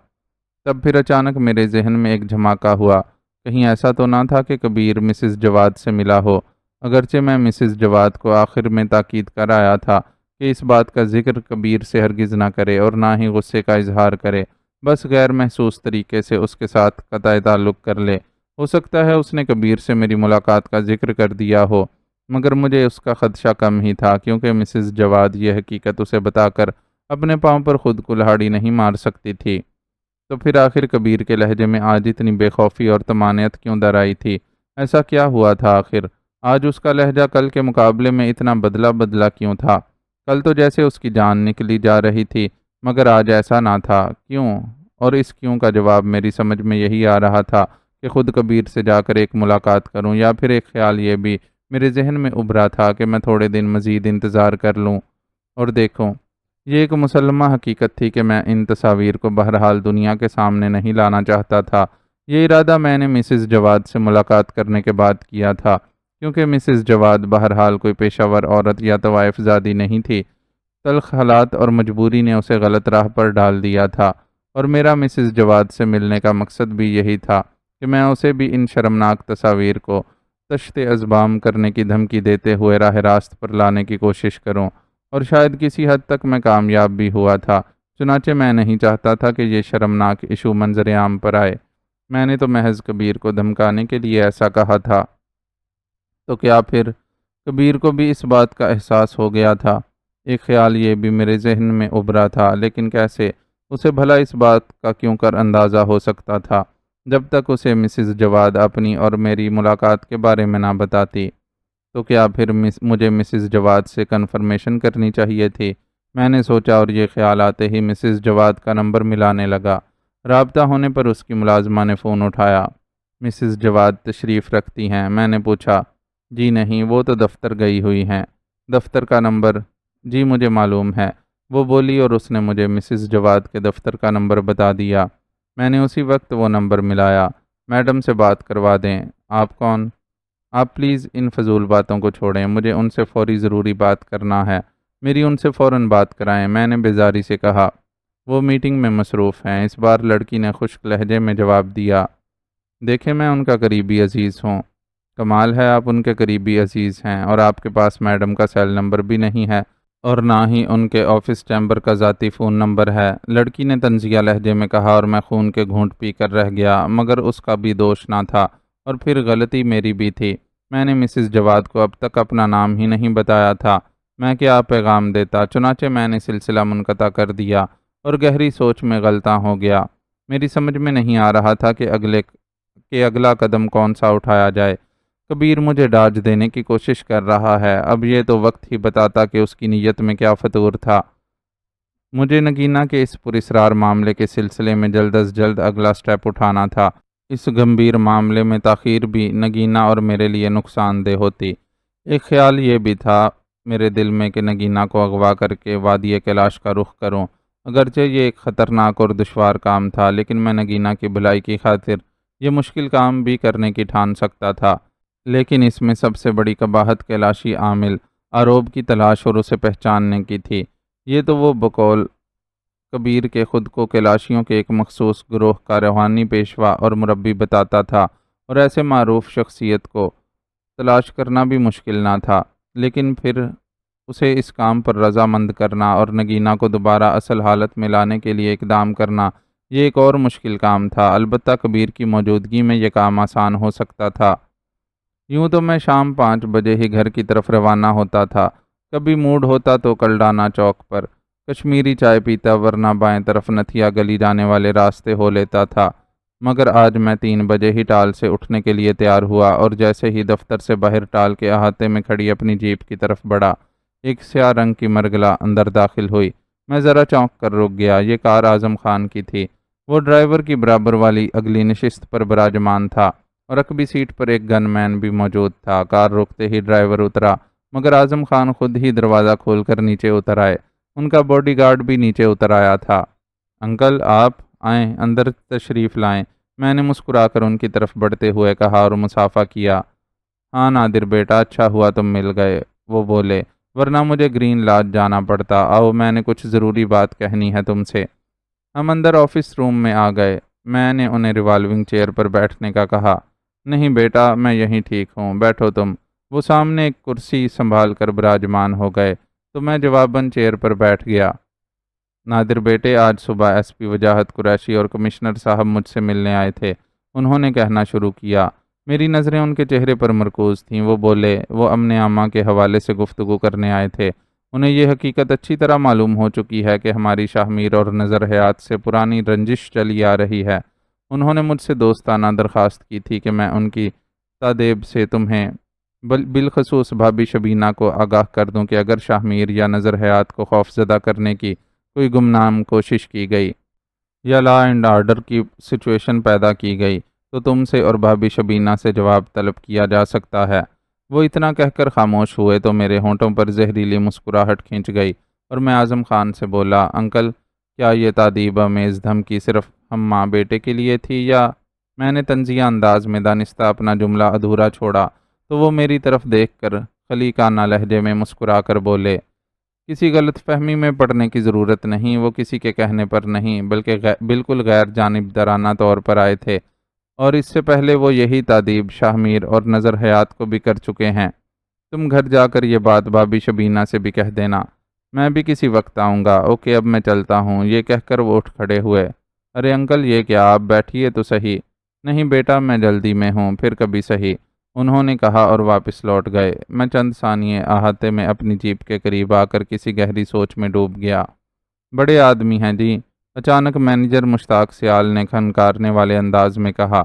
تب پھر اچانک میرے ذہن میں ایک جھماکا ہوا، کہیں ایسا تو نہ تھا کہ کبیر مسز جواد سے ملا ہو؟ اگرچہ میں مسز جواد کو آخر میں تاکید کر آیا تھا کہ اس بات کا ذکر کبیر سے ہرگز نہ کرے اور نہ ہی غصے کا اظہار کرے، بس غیر محسوس طریقے سے اس کے ساتھ قطع تعلق کر لے۔ ہو سکتا ہے اس نے کبیر سے میری ملاقات کا ذکر کر دیا ہو، مگر مجھے اس کا خدشہ کم ہی تھا، کیونکہ مسز جواد یہ حقیقت اسے بتا کر اپنے پاؤں پر خود کلہاڑی نہیں مار سکتی تھی۔ تو پھر آخر کبیر کے لہجے میں آج اتنی بے خوفی اور طمانینت کیوں در آئی تھی؟ ایسا کیا ہوا تھا آخر؟ آج اس کا لہجہ کل کے مقابلے میں اتنا بدلا بدلا کیوں تھا؟ کل تو جیسے اس کی جان نکلی جا رہی تھی، مگر آج ایسا نہ تھا، کیوں؟ اور اس کیوں کا جواب میری سمجھ میں یہی آ رہا تھا کہ خود کبیر سے جا کر ایک ملاقات کروں، یا پھر ایک خیال یہ بھی میرے ذہن میں ابھرا تھا کہ میں تھوڑے دن مزید انتظار کر لوں اور دیکھوں۔ یہ ایک مسلمہ حقیقت تھی کہ میں ان تصاویر کو بہرحال دنیا کے سامنے نہیں لانا چاہتا تھا۔ یہ ارادہ میں نے مسز جواد سے ملاقات کرنے کے بعد کیا تھا، کیونکہ مسز جواد بہرحال کوئی پیشہ ور عورت یا طوائف زادی نہیں تھی۔ تلخ حالات اور مجبوری نے اسے غلط راہ پر ڈال دیا تھا، اور میرا مسز جواد سے ملنے کا مقصد بھی یہی تھا کہ میں اسے بھی ان شرمناک تصاویر کو تشت ازبام کرنے کی دھمکی دیتے ہوئے راہ راست پر لانے کی کوشش کروں، اور شاید کسی حد تک میں کامیاب بھی ہوا تھا۔ چنانچہ میں نہیں چاہتا تھا کہ یہ شرمناک ایشو منظر عام پر آئے۔ میں نے تو محض کبیر کو دھمکانے کے لیے ایسا کہا تھا۔ تو کیا پھر کبیر کو بھی اس بات کا احساس ہو گیا تھا؟ ایک خیال یہ بھی میرے ذہن میں ابھرا تھا، لیکن کیسے؟ اسے بھلا اس بات کا کیوں کر اندازہ ہو سکتا تھا جب تک اسے مسز جواد اپنی اور میری ملاقات کے بارے میں نہ بتاتی؟ تو کیا پھر مجھے مسز جواد سے کنفرمیشن کرنی چاہیے تھی؟ میں نے سوچا، اور یہ خیال آتے ہی مسز جواد کا نمبر ملانے لگا۔ رابطہ ہونے پر اس کی ملازمہ نے فون اٹھایا۔ مسز جواد تشریف رکھتی ہیں؟ میں نے پوچھا۔ جی نہیں، وہ تو دفتر گئی ہوئی ہیں۔ دفتر کا نمبر؟ جی مجھے معلوم ہے، وہ بولی، اور اس نے مجھے مسز جواد کے دفتر کا نمبر بتا دیا۔ میں نے اسی وقت وہ نمبر ملایا۔ میڈم سے بات کروا دیں۔ آپ کون؟ آپ پلیز ان فضول باتوں کو چھوڑیں، مجھے ان سے فوری ضروری بات کرنا ہے، میری ان سے فوراً بات کرائیں، میں نے بیزاری سے کہا۔ وہ میٹنگ میں مصروف ہیں، اس بار لڑکی نے خشک لہجے میں جواب دیا۔ دیکھیں میں ان کا قریبی عزیز ہوں۔ کمال ہے، آپ ان کے قریبی عزیز ہیں اور آپ کے پاس میڈم کا سیل نمبر بھی نہیں ہے، اور نہ ہی ان کے آفس چیمبر کا ذاتی فون نمبر ہے، لڑکی نے طنزیہ لہجے میں کہا، اور میں خون کے گھونٹ پی کر رہ گیا، مگر اس کا بھی دوش نہ تھا، اور پھر غلطی میری بھی تھی۔ میں نے مسز جواد کو اب تک اپنا نام ہی نہیں بتایا تھا، میں کیا پیغام دیتا؟ چنانچہ میں نے سلسلہ منقطع کر دیا اور گہری سوچ میں غلطاں ہو گیا۔ میری سمجھ میں نہیں آ رہا تھا کہ اگلا قدم کون سا اٹھایا جائے۔ کبیر مجھے ڈاج دینے کی کوشش کر رہا ہے، اب یہ تو وقت ہی بتاتا کہ اس کی نیت میں کیا فطور تھا۔ مجھے نگینہ کے اس پراسرار معاملے کے سلسلے میں جلد از جلد اگلا سٹیپ اٹھانا تھا۔ اس گمبھیر معاملے میں تاخیر بھی نگینہ اور میرے لیے نقصان دہ ہوتی۔ ایک خیال یہ بھی تھا میرے دل میں کہ نگینہ کو اغوا کر کے وادی کیلاش کا رخ کروں۔ اگرچہ یہ ایک خطرناک اور دشوار کام تھا، لیکن میں نگینہ کی بھلائی کی خاطر یہ مشکل کام بھی کرنے کی ٹھان سکتا تھا۔ لیکن اس میں سب سے بڑی قباحت کیلاشی عامل آروب کی تلاش اور اسے پہچاننے کی تھی۔ یہ تو وہ بقول کبیر کے خود کو کیلاشیوں کے ایک مخصوص گروہ کا روحانی پیشوا اور مربی بتاتا تھا، اور ایسے معروف شخصیت کو تلاش کرنا بھی مشکل نہ تھا، لیکن پھر اسے اس کام پر رضامند کرنا اور نگینہ کو دوبارہ اصل حالت میں لانے کے لیے اقدام کرنا، یہ ایک اور مشکل کام تھا۔ البتہ کبیر کی موجودگی میں یہ کام آسان ہو سکتا تھا۔ یوں تو میں شام 5 بجے ہی گھر کی طرف روانہ ہوتا تھا۔ کبھی موڈ ہوتا تو کلڈانا چوک پر کشمیری چائے پیتا، ورنہ بائیں طرف نتھیا گلی جانے والے راستے ہو لیتا تھا۔ مگر آج میں 3 بجے ہی ٹال سے اٹھنے کے لیے تیار ہوا، اور جیسے ہی دفتر سے باہر ٹال کے احاطے میں کھڑی اپنی جیپ کی طرف بڑھا، ایک سیاہ رنگ کی مرگلا اندر داخل ہوئی۔ میں ذرا چونک کر رک گیا۔ یہ کار اعظم خان کی تھی۔ وہ ڈرائیور کی برابر والی اگلی نشست پر براجمان تھا، اور رکبی سیٹ پر ایک گن مین بھی موجود تھا۔ کار رکتے ہی ڈرائیور اترا، مگر اعظم خان خود ہی دروازہ کھول کر نیچے اتر آئے۔ ان کا باڈی گارڈ بھی نیچے اتر آیا تھا۔ انکل آپ آئیں، اندر تشریف لائیں، میں نے مسکرا کر ان کی طرف بڑھتے ہوئے کہا اور مصافحہ کیا۔ ہاں نادر بیٹا، اچھا ہوا تم مل گئے، وہ بولے، ورنہ مجھے گرین لاج جانا پڑتا۔ آؤ، میں نے کچھ ضروری بات کہنی ہے تم سے۔ ہم اندر آفس روم میں آ گئے۔ میں نے انہیں ریوالونگ چیئر پر بیٹھنے کا کہا۔ نہیں بیٹا، میں یہیں ٹھیک ہوں، بیٹھو تم۔ وہ سامنے ایک کرسی سنبھال کر براجمان ہو گئے، تو میں جواباً چیئر پر بیٹھ گیا۔ نادر بیٹے، آج صبح ایس پی وجاہت قریشی اور کمشنر صاحب مجھ سے ملنے آئے تھے، انہوں نے کہنا شروع کیا۔ میری نظریں ان کے چہرے پر مرکوز تھیں۔ وہ بولے، وہ امن عامہ کے حوالے سے گفتگو کرنے آئے تھے۔ انہیں یہ حقیقت اچھی طرح معلوم ہو چکی ہے کہ ہماری شاہ میر اور نظر حیات سے پرانی رنجش چلی آ رہی ہے۔ انہوں نے مجھ سے دوستانہ درخواست کی تھی کہ میں ان کی تادیب سے تمہیں بالخصوص بھابی شبینہ کو آگاہ کر دوں کہ اگر شاہ میر یا نظر حیات کو خوف زدہ کرنے کی کوئی گمنام کوشش کی گئی یا لا اینڈ آرڈر کی سچویشن پیدا کی گئی تو تم سے اور بھابی شبینہ سے جواب طلب کیا جا سکتا ہے۔ وہ اتنا کہہ کر خاموش ہوئے تو میرے ہونٹوں پر زہریلی مسکراہٹ کھنچ گئی، اور میں اعظم خان سے بولا، انکل کیا یہ تادیب آمیز دھمکی صرف ہم ماں بیٹے کے لیے تھی یا؟ میں نے طنزیہ انداز میں دانستہ اپنا جملہ ادھورا چھوڑا تو وہ میری طرف دیکھ کر خلیقانہ لہجے میں مسکرا کر بولے، کسی غلط فہمی میں پڑنے کی ضرورت نہیں، وہ کسی کے کہنے پر نہیں بلکہ بالکل غیر جانبدارانہ طور پر آئے تھے، اور اس سے پہلے وہ یہی تادیب شاہ میر اور نظر حیات کو بھی کر چکے ہیں۔ تم گھر جا کر یہ بات بھابی شبینہ سے بھی کہہ دینا۔ میں بھی کسی وقت آؤں گا۔ اوکے، اب میں چلتا ہوں۔ یہ کہہ کر وہ اٹھ کھڑے ہوئے۔ ارے انکل، یہ کیا، آپ بیٹھیے تو صحیح۔ نہیں بیٹا، میں جلدی میں ہوں، پھر کبھی صحیح، انہوں نے کہا اور واپس لوٹ گئے۔ میں چند ثانیے احاطے میں اپنی جیپ کے قریب آ کر کسی گہری سوچ میں ڈوب گیا۔ بڑے آدمی ہیں جی، اچانک مینیجر مشتاق سیال نے کھنکارنے والے انداز میں کہا۔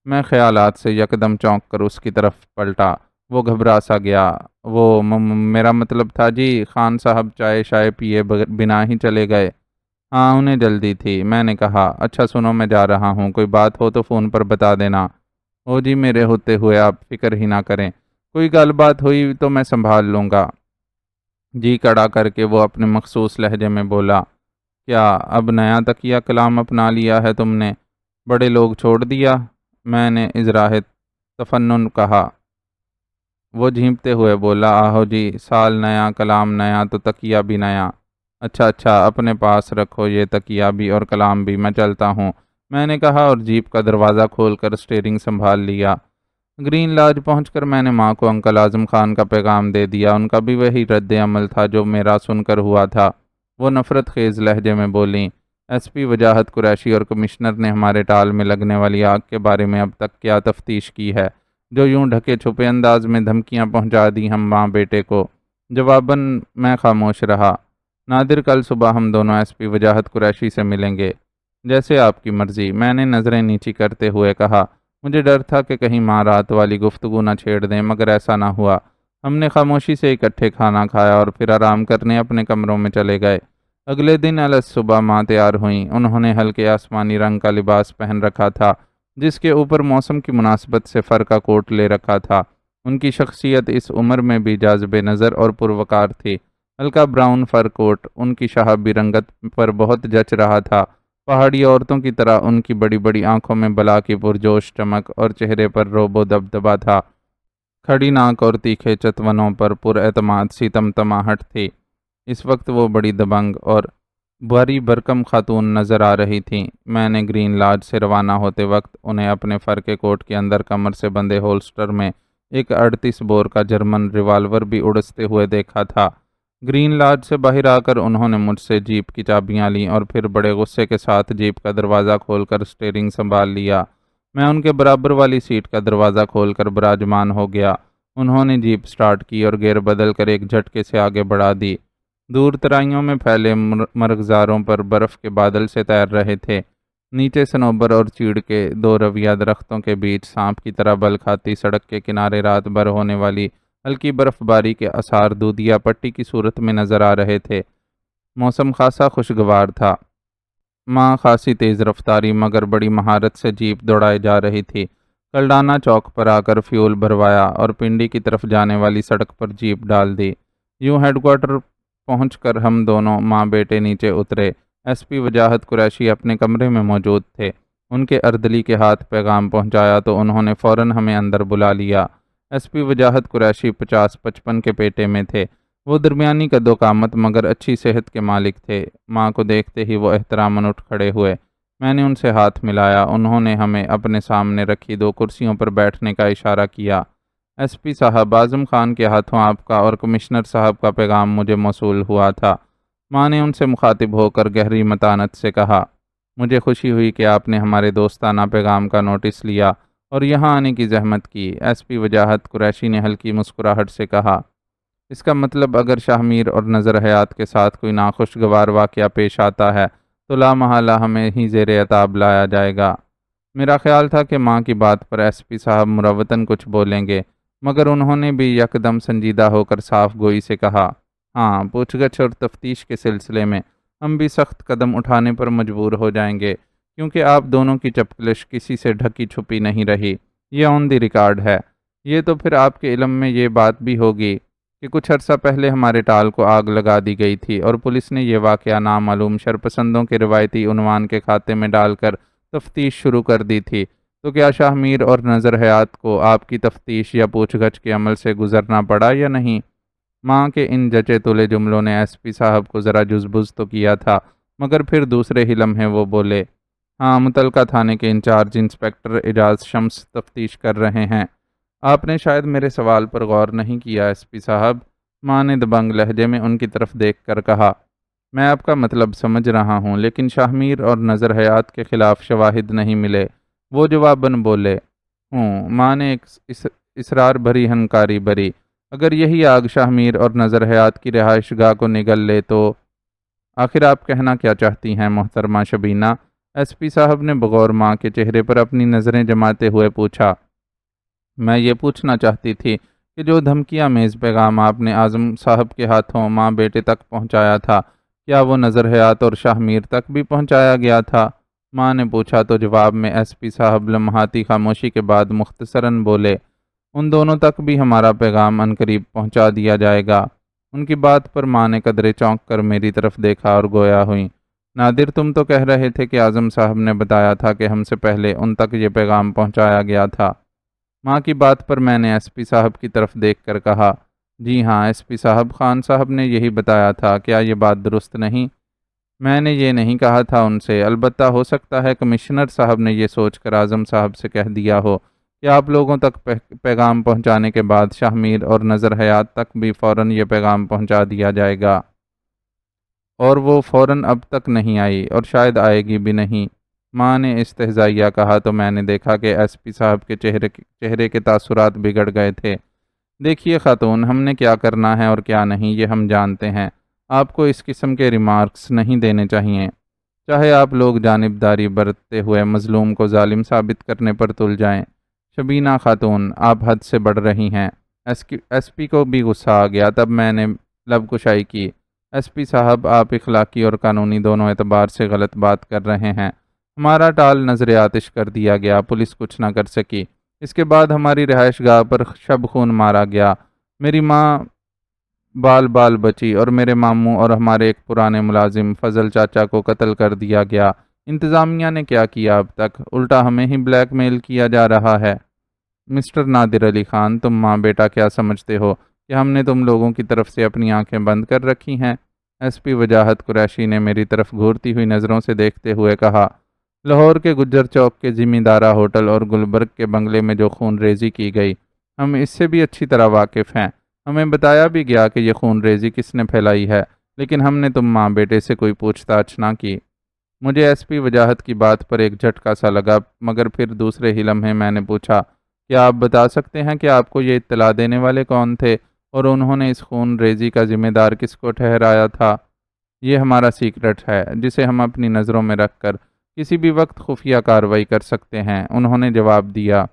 میں خیالات سے یکدم چونک کر اس کی طرف پلٹا۔ وہ گھبرا سا گیا۔ وہ میرا مطلب تھا جی، خان صاحب چائے شائے پیے بنا ہی چلے گئے؟ ہاں، انہیں جلدی تھی، میں نے کہا۔ اچھا سنو، میں جا رہا ہوں، کوئی بات ہو تو فون پر بتا دینا۔ او جی، میرے ہوتے ہوئے آپ فکر ہی نہ کریں، کوئی گل بات ہوئی تو میں سنبھال لوں گا۔ جی کڑا کر کے وہ اپنے مخصوص لہجے میں بولا، کیا اب نیا تکیہ کلام اپنا لیا ہے تم نے؟ بڑے لوگ چھوڑ دیا؟ میں نے اظہار تفنن کہا۔ وہ جھیمتے ہوئے بولا، آہو جی، سال نیا، کلام نیا تو تکیہ بھی نیا۔ اچھا اچھا، اپنے پاس رکھو یہ تکیہ بھی اور کلام بھی، میں چلتا ہوں، میں نے کہا، اور جیپ کا دروازہ کھول کر اسٹیئرنگ سنبھال لیا۔ گرین لاج پہنچ کر میں نے ماں کو انکل اعظم خان کا پیغام دے دیا۔ ان کا بھی وہی رد عمل تھا جو میرا سن کر ہوا تھا۔ وہ نفرت خیز لہجے میں بولیں، ایس پی وجاہت قریشی اور کمشنر نے ہمارے ٹال میں لگنے والی آگ کے بارے میں اب تک کیا تفتیش کی ہے جو یوں ڈھکے چھپے انداز میں دھمکیاں پہنچا دی ہم ماں بیٹے کو؟ جواباً میں خاموش رہا۔ نادر، کل صبح ہم دونوں ایس پی وجاہت قریشی سے ملیں گے۔ جیسے آپ کی مرضی، میں نے نظریں نیچی کرتے ہوئے کہا۔ مجھے ڈر تھا کہ کہیں ماں رات والی گفتگو نہ چھیڑ دیں، مگر ایسا نہ ہوا۔ ہم نے خاموشی سے اکٹھے کھانا کھایا اور پھر آرام کرنے اپنے کمروں میں چلے گئے۔ اگلے دن الگ صبح ماں تیار ہوئیں۔ انہوں نے ہلکے آسمانی رنگ کا لباس پہن رکھا تھا جس کے اوپر موسم کی مناسبت سے فر کا کوٹ لے رکھا تھا۔ ان کی شخصیت اس عمر میں بھی جاذب نظر اور پروقار تھی۔ ہلکا براؤن فر کوٹ ان کی شہابی رنگت پر بہت جچ رہا تھا۔ پہاڑی عورتوں کی طرح ان کی بڑی بڑی آنکھوں میں بلا کی پرجوش چمک اور چہرے پر رعب و دبدبا تھا۔ کھڑی ناک اور تیکھے چتونوں پر پر اعتماد سی تمتماہٹ تھی۔ اس وقت وہ بڑی دبنگ اور بھاری بھرکم خاتون نظر آ رہی تھیں۔ میں نے گرین لاج سے روانہ ہوتے وقت انہیں اپنے فر کے کوٹ کے اندر کمر سے بندھے ہولسٹر میں ایک 38 بور کا جرمن ریوالور بھی اڑستے ہوئے دیکھا تھا۔ گرین لاج سے باہر آ کر انہوں نے مجھ سے جیپ کی چابیاں لیں اور پھر بڑے غصے کے ساتھ جیپ کا دروازہ کھول کر اسٹیئرنگ سنبھال لیا۔ میں ان کے برابر والی سیٹ کا دروازہ کھول کر براجمان ہو گیا۔ انہوں نے جیپ سٹارٹ کی اور گیئر بدل کر ایک جھٹکے سے آگے بڑھا دی۔ دور ترائیوں میں پھیلے مرغزاروں پر برف کے بادل سے تیر رہے تھے۔ نیچے صنوبر اور چیڑ کے دو رویہ درختوں کے بیچ سانپ کی طرح بل کھاتی سڑک کے کنارے رات بھر ہونے والی ہلکی برف باری کے آثار دودھیا پٹی کی صورت میں نظر آ رہے تھے۔ موسم خاصا خوشگوار تھا۔ ماں خاصی تیز رفتاری مگر بڑی مہارت سے جیپ دوڑائے جا رہی تھی۔ کلڈانا چوک پر آ کر فیول بھروایا اور پنڈی کی طرف جانے والی سڑک پر جیپ ڈال دی۔ یوں ہیڈ کوارٹر پہنچ کر ہم دونوں ماں بیٹے نیچے اترے۔ ایس پی وجاہت قریشی اپنے کمرے میں موجود تھے۔ ان کے اردلی کے ہاتھ پیغام پہنچایا تو انہوں نے فوراً ہمیں اندر بلا لیا۔ ایس پی وجاہت قریشی 50-55 کے پیٹے میں تھے۔ وہ درمیانی قد و قامت مگر اچھی صحت کے مالک تھے۔ ماں کو دیکھتے ہی وہ احتراماً اٹھ کھڑے ہوئے۔ میں نے ان سے ہاتھ ملایا۔ انہوں نے ہمیں اپنے سامنے رکھی 2 کرسیوں پر بیٹھنے کا اشارہ کیا۔ ایس پی صاحب، اعظم خان کے ہاتھوں آپ کا اور کمشنر صاحب کا پیغام مجھے موصول ہوا تھا۔ ماں نے ان سے مخاطب ہو کر گہری متانت سے کہا، مجھے خوشی ہوئی کہ آپ نے ہمارے دوستانہ پیغام کا نوٹس لیا اور یہاں آنے کی زحمت کی۔ ایس پی وجاہت قریشی نے ہلکی مسکراہٹ سے کہا، اس کا مطلب اگر شاہ میر اور نظر حیات کے ساتھ کوئی ناخوشگوار واقعہ پیش آتا ہے تو لامحالہ ہمیں ہی زیر عتاب لایا جائے گا۔ میرا خیال تھا کہ ماں کی بات پر ایس پی صاحب مروتاً کچھ بولیں گے، مگر انہوں نے بھی یکدم سنجیدہ ہو کر صاف گوئی سے کہا، ہاں، پوچھ گچھ اور تفتیش کے سلسلے میں ہم بھی سخت قدم اٹھانے پر مجبور ہو جائیں گے، کیونکہ آپ دونوں کی چپکلش کسی سے ڈھکی چھپی نہیں رہی۔ یہ آن دی ریکارڈ ہے۔ یہ تو پھر آپ کے علم میں یہ بات بھی ہوگی کہ کچھ عرصہ پہلے ہمارے ٹال کو آگ لگا دی گئی تھی اور پولیس نے یہ واقعہ نامعلوم شرپسندوں کے روایتی عنوان کے کھاتے میں ڈال کر تفتیش شروع کر دی تھی۔ تو کیا شاہ میر اور نظر حیات کو آپ کی تفتیش یا پوچھ گچھ کے عمل سے گزرنا پڑا یا نہیں؟ ماں کے ان جچے تلے جملوں نے ایس پی صاحب کو ذرا جزبز تو کیا تھا، مگر پھر دوسرے ہی لمحے وہ بولے، ہاں، متعلقہ تھانے کے انچارج انسپکٹر اعجاز شمس تفتیش کر رہے ہیں۔ آپ نے شاید میرے سوال پر غور نہیں کیا ایس پی صاحب، ماں نے دبنگ لہجے میں ان کی طرف دیکھ کر کہا، میں آپ کا مطلب سمجھ رہا ہوں، لیکن شاہ میر اور نظر حیات کے خلاف شواہد نہیں ملے۔ وہ جواباً بولے، ماں نے ایک اصرار بھری ہنکاری بری، اگر یہی آگ شاہ میر اور نظر حیات کی رہائش گاہ کو نگل لے تو آخر آپ کہنا کیا چاہتی ہیں محترمہ شبینہ؟ ایس پی صاحب نے بغور ماں کے چہرے پر اپنی نظریں جماتے ہوئے پوچھا۔ میں یہ پوچھنا چاہتی تھی کہ جو دھمکیاں میز پیغام آپ نے اعظم صاحب کے ہاتھوں ماں بیٹے تک پہنچایا تھا، کیا وہ نظر حیات اور شاہ میر تک بھی پہنچایا گیا تھا؟ ماں نے پوچھا تو جواب میں ایس پی صاحب لمحاتی خاموشی کے بعد مختصراً بولے، ان دونوں تک بھی ہمارا پیغام عنقریب پہنچا دیا جائے گا۔ ان کی بات پر ماں نے قدرے چونک کر میری طرف دیکھا اور گویا ہوئیں، نادر، تم تو کہہ رہے تھے کہ اعظم صاحب نے بتایا تھا کہ ہم سے پہلے ان تک یہ پیغام پہنچایا گیا تھا۔ ماں کی بات پر میں نے ایس پی صاحب کی طرف دیکھ کر کہا، جی ہاں ایس پی صاحب، خان صاحب نے یہی بتایا تھا، کیا یہ بات درست نہیں؟ میں نے یہ نہیں کہا تھا ان سے، البتہ ہو سکتا ہے کمشنر صاحب نے یہ سوچ کر اعظم صاحب سے کہہ دیا ہو کہ آپ لوگوں تک پیغام پہنچانے کے بعد شاہ میر اور نظر حیات تک بھی فوراً یہ پیغام پہنچا دیا جائے گا، اور وہ فوراً اب تک نہیں آئی اور شاید آئے گی بھی نہیں۔ ماں نے استہزائیہ کہا تو میں نے دیکھا کہ ایس پی صاحب کے چہرے کے تاثرات بگڑ گئے تھے۔ دیکھیے خاتون، ہم نے کیا کرنا ہے اور کیا نہیں یہ ہم جانتے ہیں، آپ کو اس قسم کے ریمارکس نہیں دینے چاہیے، چاہے آپ لوگ جانبداری برتتے ہوئے مظلوم کو ظالم ثابت کرنے پر تل جائیں۔ شبینہ خاتون، آپ حد سے بڑھ رہی ہیں۔ ایس پی کو بھی غصہ آ گیا، تب میں نے لب کشائی کی، ایس پی صاحب، آپ اخلاقی اور قانونی دونوں اعتبار سے غلط بات کر رہے ہیں۔ ہمارا ٹال نظر آتش کر دیا گیا، پولیس کچھ نہ کر سکی۔ اس کے بعد ہماری رہائش گاہ پر شب خون مارا گیا۔ میری ماں بال بال بچی اور میرے ماموں اور ہمارے ایک پرانے ملازم فضل چاچا کو قتل کر دیا گیا۔ انتظامیہ نے کیا کیا اب تک؟ الٹا ہمیں ہی بلیک میل کیا جا رہا ہے۔ مسٹر نادر علی خان، تم ماں بیٹا کیا سمجھتے ہو کہ ہم نے تم لوگوں کی طرف سے اپنی آنکھیں بند کر رکھی ہیں؟ ایس پی وجاہت قریشی نے میری طرف گھورتی ہوئی نظروں سے دیکھتے ہوئے کہا، لاہور کے گجر چوک کے زمیندارہ ہوٹل اور گلبرگ کے بنگلے میں جو خون ریزی کی گئی، ہم اس سے بھی اچھی طرح واقف ہیں۔ ہمیں بتایا بھی گیا کہ یہ خون ریزی کس نے پھیلائی ہے، لیکن ہم نے تم ماں بیٹے سے کوئی پوچھ تاچھ نہ کی۔ مجھے ایس پی وجاہت کی بات پر ایک جھٹکا سا لگا، مگر پھر دوسرے ہی لمحے میں نے پوچھا، کیا آپ بتا سکتے ہیں کہ آپ کو یہ اطلاع دینے والے کون تھے اور انہوں نے اس خون ریزی کا ذمہ دار کس کو ٹھہرایا تھا؟ یہ ہمارا سیکرٹ ہے، جسے ہم اپنی نظروں میں رکھ کر کسی بھی وقت خفیہ کارروائی کر سکتے ہیں، انہوں نے جواب دیا۔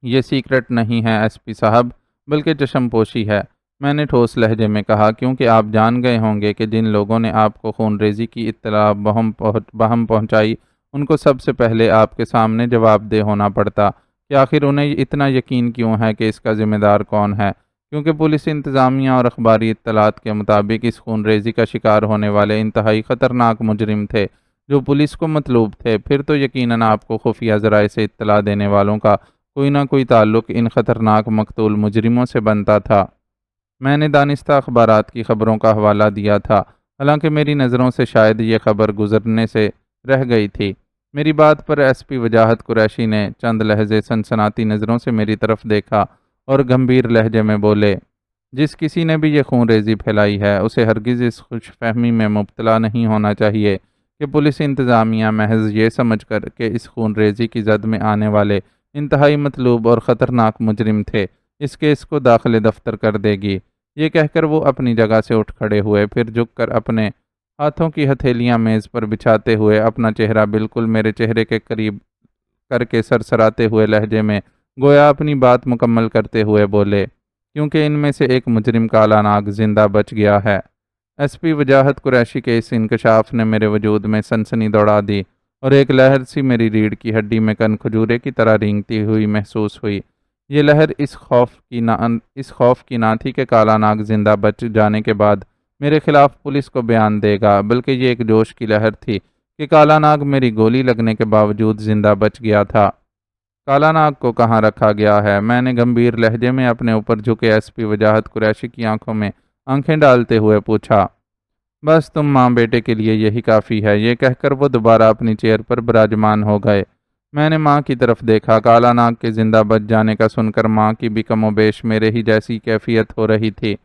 یہ سیکرٹ نہیں ہے ایس پی صاحب، بلکہ چشم پوشی ہے، میں نے ٹھوس لہجے میں کہا، کیونکہ آپ جان گئے ہوں گے کہ جن لوگوں نے آپ کو خون ریزی کی اطلاع بہم پہنچائی، ان کو سب سے پہلے آپ کے سامنے جواب دہ ہونا پڑتا کہ آخر انہیں اتنا یقین کیوں ہے کہ اس کا ذمہ دار کون ہے، کیونکہ پولیس انتظامیہ اور اخباری اطلاعات کے مطابق اس خون ریزی کا شکار ہونے والے انتہائی خطرناک مجرم تھے جو پولیس کو مطلوب تھے۔ پھر تو یقیناً آپ کو خفیہ ذرائع سے اطلاع دینے والوں کا کوئی نہ کوئی تعلق ان خطرناک مقتول مجرموں سے بنتا تھا۔ میں نے دانستہ اخبارات کی خبروں کا حوالہ دیا تھا، حالانکہ میری نظروں سے شاید یہ خبر گزرنے سے رہ گئی تھی۔ میری بات پر ایس پی وجاہت قریشی نے چند لحظے سنسناتی نظروں سے میری طرف دیکھا اور گمبھیر لہجے میں بولے، جس کسی نے بھی یہ خون ریزی پھیلائی ہے، اسے ہرگز اس خوش فہمی میں مبتلا نہیں ہونا چاہیے کہ پولیس انتظامیہ محض یہ سمجھ کر کہ اس خون ریزی کی زد میں آنے والے انتہائی مطلوب اور خطرناک مجرم تھے، اس کیس کو داخل دفتر کر دے گی۔ یہ کہہ کر وہ اپنی جگہ سے اٹھ کھڑے ہوئے، پھر جھک کر اپنے ہاتھوں کی ہتھیلیاں میز پر بچھاتے ہوئے اپنا چہرہ بالکل میرے چہرے کے قریب کر کے سرسراتے ہوئے لہجے میں گویا اپنی بات مکمل کرتے ہوئے بولے، کیونکہ ان میں سے ایک مجرم کالا ناگ زندہ بچ گیا ہے۔ ایس پی وجاہت قریشی کے اس انکشاف نے میرے وجود میں سنسنی دوڑا دی اور ایک لہر سی میری ریڑھ کی ہڈی میں کن کھجورے کی طرح رینگتی ہوئی محسوس ہوئی۔ یہ لہر اس خوف کی نہ تھی کہ کالا ناگ زندہ بچ جانے کے بعد میرے خلاف پولیس کو بیان دے گا، بلکہ یہ ایک جوش کی لہر تھی کہ کالا ناگ میری گولی لگنے کے باوجود زندہ بچ گیا تھا۔ کالا ناگ کو کہاں رکھا گیا ہے؟ میں نے گمبھیر لہجے میں اپنے اوپر جھکے ایس پی وجاہت قریشی کی آنکھوں میں آنکھیں ڈالتے ہوئے پوچھا۔ بس تم ماں بیٹے کے لیے یہی کافی ہے، یہ کہہ کر وہ دوبارہ اپنی چیئر پر براجمان ہو گئے۔ میں نے ماں کی طرف دیکھا، کالا ناگ کے زندہ بچ جانے کا سن کر ماں کی بھی کم و بیش میرے ہی جیسی کیفیت ہو رہی تھی۔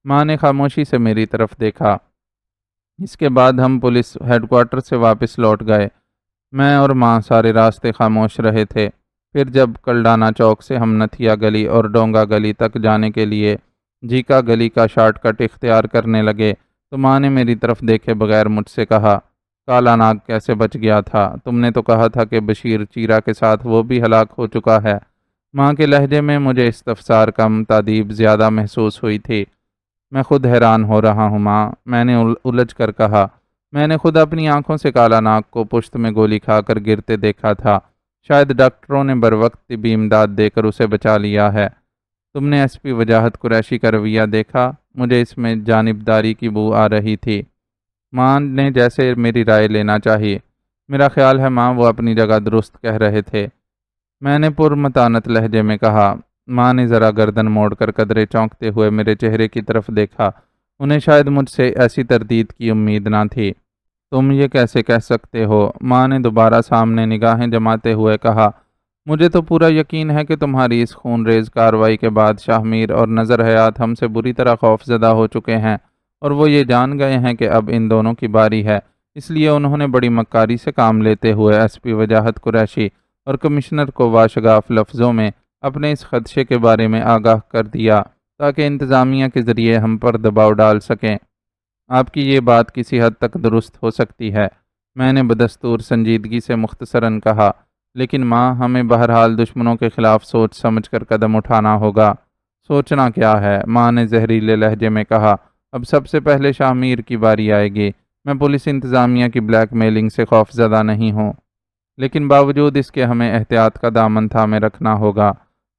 ماں نے خاموشی سے میری طرف دیکھا۔ اس کے بعد ہم پولیس ہیڈ کوارٹر سے واپس لوٹ گئے۔ میں اور ماں سارے راستے خاموش رہے تھے۔ پھر جب کلڈانا چوک سے ہم نتھیا گلی اور ڈونگا گلی تک جانے کے لیے جیکا گلی کا شارٹ کٹ اختیار کرنے لگے تو ماں نے میری طرف دیکھے بغیر مجھ سے کہا، کالا ناگ کیسے بچ گیا تھا؟ تم نے تو کہا تھا کہ بشیر چیرا کے ساتھ وہ بھی ہلاک ہو چکا ہے۔ ماں کے لہجے میں مجھے استفسار کم تادیب زیادہ محسوس ہوئی تھی۔ میں خود حیران ہو رہا ہوں ماں، میں نے الجھ کر کہا، میں نے خود اپنی آنکھوں سے کالا ناگ کو پشت میں گولی کھا کر گرتے دیکھا تھا۔ شاید ڈاکٹروں نے بروقت طبی امداد دے کر اسے بچا لیا ہے۔ تم نے ایس پی وجاہت قریشی کا رویہ دیکھا؟ مجھے اس میں جانبداری کی بو آ رہی تھی۔ ماں نے جیسے میری رائے لینا چاہی۔ میرا خیال ہے ماں وہ اپنی جگہ درست کہہ رہے تھے، میں نے پرمتانت لہجے میں کہا۔ ماں نے ذرا گردن موڑ کر قدرے چونکتے ہوئے میرے چہرے کی طرف دیکھا، انہیں شاید مجھ سے ایسی تردید کی امید نہ تھی۔ تم یہ کیسے کہہ سکتے ہو؟ ماں نے دوبارہ سامنے نگاہیں جماتے ہوئے کہا، مجھے تو پورا یقین ہے کہ تمہاری اس خون ریز کارروائی کے بعد شاہ میر اور نظر حیات ہم سے بری طرح خوف زدہ ہو چکے ہیں اور وہ یہ جان گئے ہیں کہ اب ان دونوں کی باری ہے، اس لیے انہوں نے بڑی مکاری سے کام لیتے ہوئے ایس پی وجاہت قریشی اور کمشنر کو واشگاف لفظوں میں اپنے اس خدشے کے بارے میں آگاہ کر دیا تاکہ انتظامیہ کے ذریعے ہم پر دباؤ ڈال سکیں۔ آپ کی یہ بات کسی حد تک درست ہو سکتی ہے، میں نے بدستور سنجیدگی سے مختصراً کہا، لیکن ماں ہمیں بہرحال دشمنوں کے خلاف سوچ سمجھ کر قدم اٹھانا ہوگا۔ سوچنا کیا ہے؟ ماں نے زہریلے لہجے میں کہا، اب سب سے پہلے شاہ میر کی باری آئے گی۔ میں پولیس انتظامیہ کی بلیک میلنگ سے خوف زدہ نہیں ہوں۔ لیکن باوجود اس کے ہمیں احتیاط کا دامن تھامے رکھنا ہوگا۔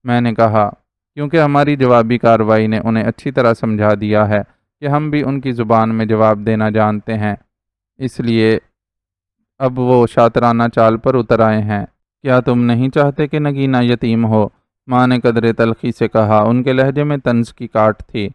میں نے کہا، کیونکہ ہماری جوابی کارروائی نے انہیں اچھی طرح سمجھا دیا ہے کہ ہم بھی ان کی زبان میں جواب دینا جانتے ہیں، اس لیے اب وہ شاطرانہ چال پر اتر آئے ہیں۔ کیا تم نہیں چاہتے کہ نگینہ یتیم ہو؟ ماں نے قدرے تلخی سے کہا، ان کے لہجے میں طنز کی کاٹ تھی۔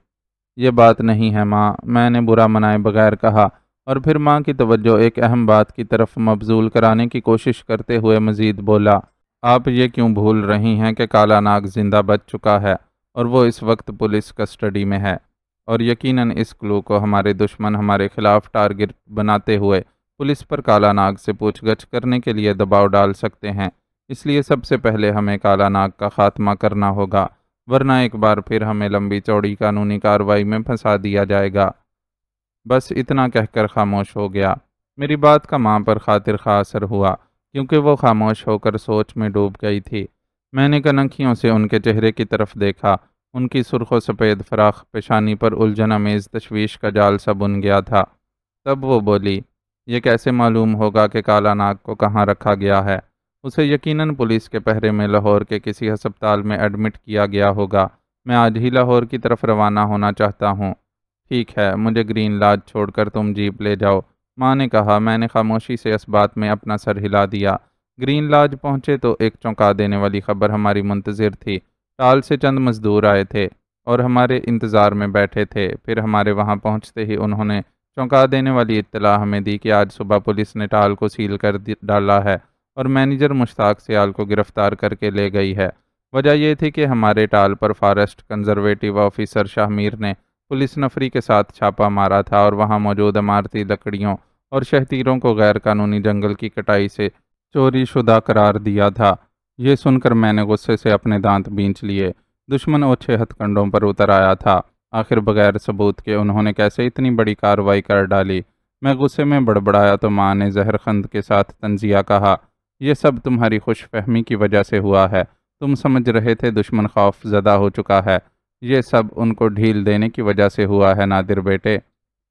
یہ بات نہیں ہے ماں، میں نے برا منائے بغیر کہا، اور پھر ماں کی توجہ ایک اہم بات کی طرف مبذول کرانے کی کوشش کرتے ہوئے مزید بولا، آپ یہ کیوں بھول رہی ہیں کہ کالا ناگ زندہ بچ چکا ہے اور وہ اس وقت پولیس کسٹڈی میں ہے، اور یقیناً اس کلو کو ہمارے دشمن ہمارے خلاف ٹارگٹ بناتے ہوئے پولیس پر کالا ناگ سے پوچھ گچھ کرنے کے لیے دباؤ ڈال سکتے ہیں۔ اس لیے سب سے پہلے ہمیں کالا ناگ کا خاتمہ کرنا ہوگا، ورنہ ایک بار پھر ہمیں لمبی چوڑی قانونی کارروائی میں پھنسا دیا جائے گا۔ بس اتنا کہہ کر خاموش ہو گیا۔ میری بات کا ماں پر خاطر خواہ اثر ہوا، کیونکہ وہ خاموش ہو کر سوچ میں ڈوب گئی تھی۔ میں نے کنکھیوں سے ان کے چہرے کی طرف دیکھا، ان کی سرخ و سفید فراخ پیشانی پر الجھن امیز تشویش کا جال سا بن گیا تھا۔ تب وہ بولی، یہ کیسے معلوم ہوگا کہ کالا ناگ کو کہاں رکھا گیا ہے؟ اسے یقیناً پولیس کے پہرے میں لاہور کے کسی ہسپتال میں ایڈمٹ کیا گیا ہوگا۔ میں آج ہی لاہور کی طرف روانہ ہونا چاہتا ہوں۔ ٹھیک ہے، مجھے گرین لاج چھوڑ کر تم جیپ لے جاؤ، ماں نے کہا۔ میں نے خاموشی سے اس بات میں اپنا سر ہلا دیا۔ گرین لاج پہنچے تو ایک چونکا دینے والی خبر ہماری منتظر تھی۔ ٹال سے چند مزدور آئے تھے اور ہمارے انتظار میں بیٹھے تھے۔ پھر ہمارے وہاں پہنچتے ہی انہوں نے چونکا دینے والی اطلاع ہمیں دی کہ آج صبح پولیس نے ٹال کو سیل کر ڈالا ہے اور مینیجر مشتاق سیال کو گرفتار کر کے لے گئی ہے۔ وجہ یہ تھی کہ ہمارے ٹال پر فارسٹ کنزرویٹو آفیسر شاہ میر نے پولیس نفری کے ساتھ چھاپا مارا تھا اور وہاں موجود عمارتی لکڑیوں اور شہتیروں کو غیر قانونی جنگل کی کٹائی سے چوری شدہ قرار دیا تھا۔ یہ سن کر میں نے غصے سے اپنے دانت بینچ لیے۔ دشمن اوچھے ہتھ کنڈوں پر اتر آیا تھا۔ آخر بغیر ثبوت کے انہوں نے کیسے اتنی بڑی کارروائی کر ڈالی؟ میں غصے میں بڑبڑایا تو ماں نے زہر خند کے ساتھ طنزیہ کہا، یہ سب تمہاری خوش فہمی کی وجہ سے ہوا ہے۔ تم سمجھ رہے تھے دشمن خوف زدہ ہو چکا ہے، یہ سب ان کو ڈھیل دینے کی وجہ سے ہوا ہے نادر بیٹے۔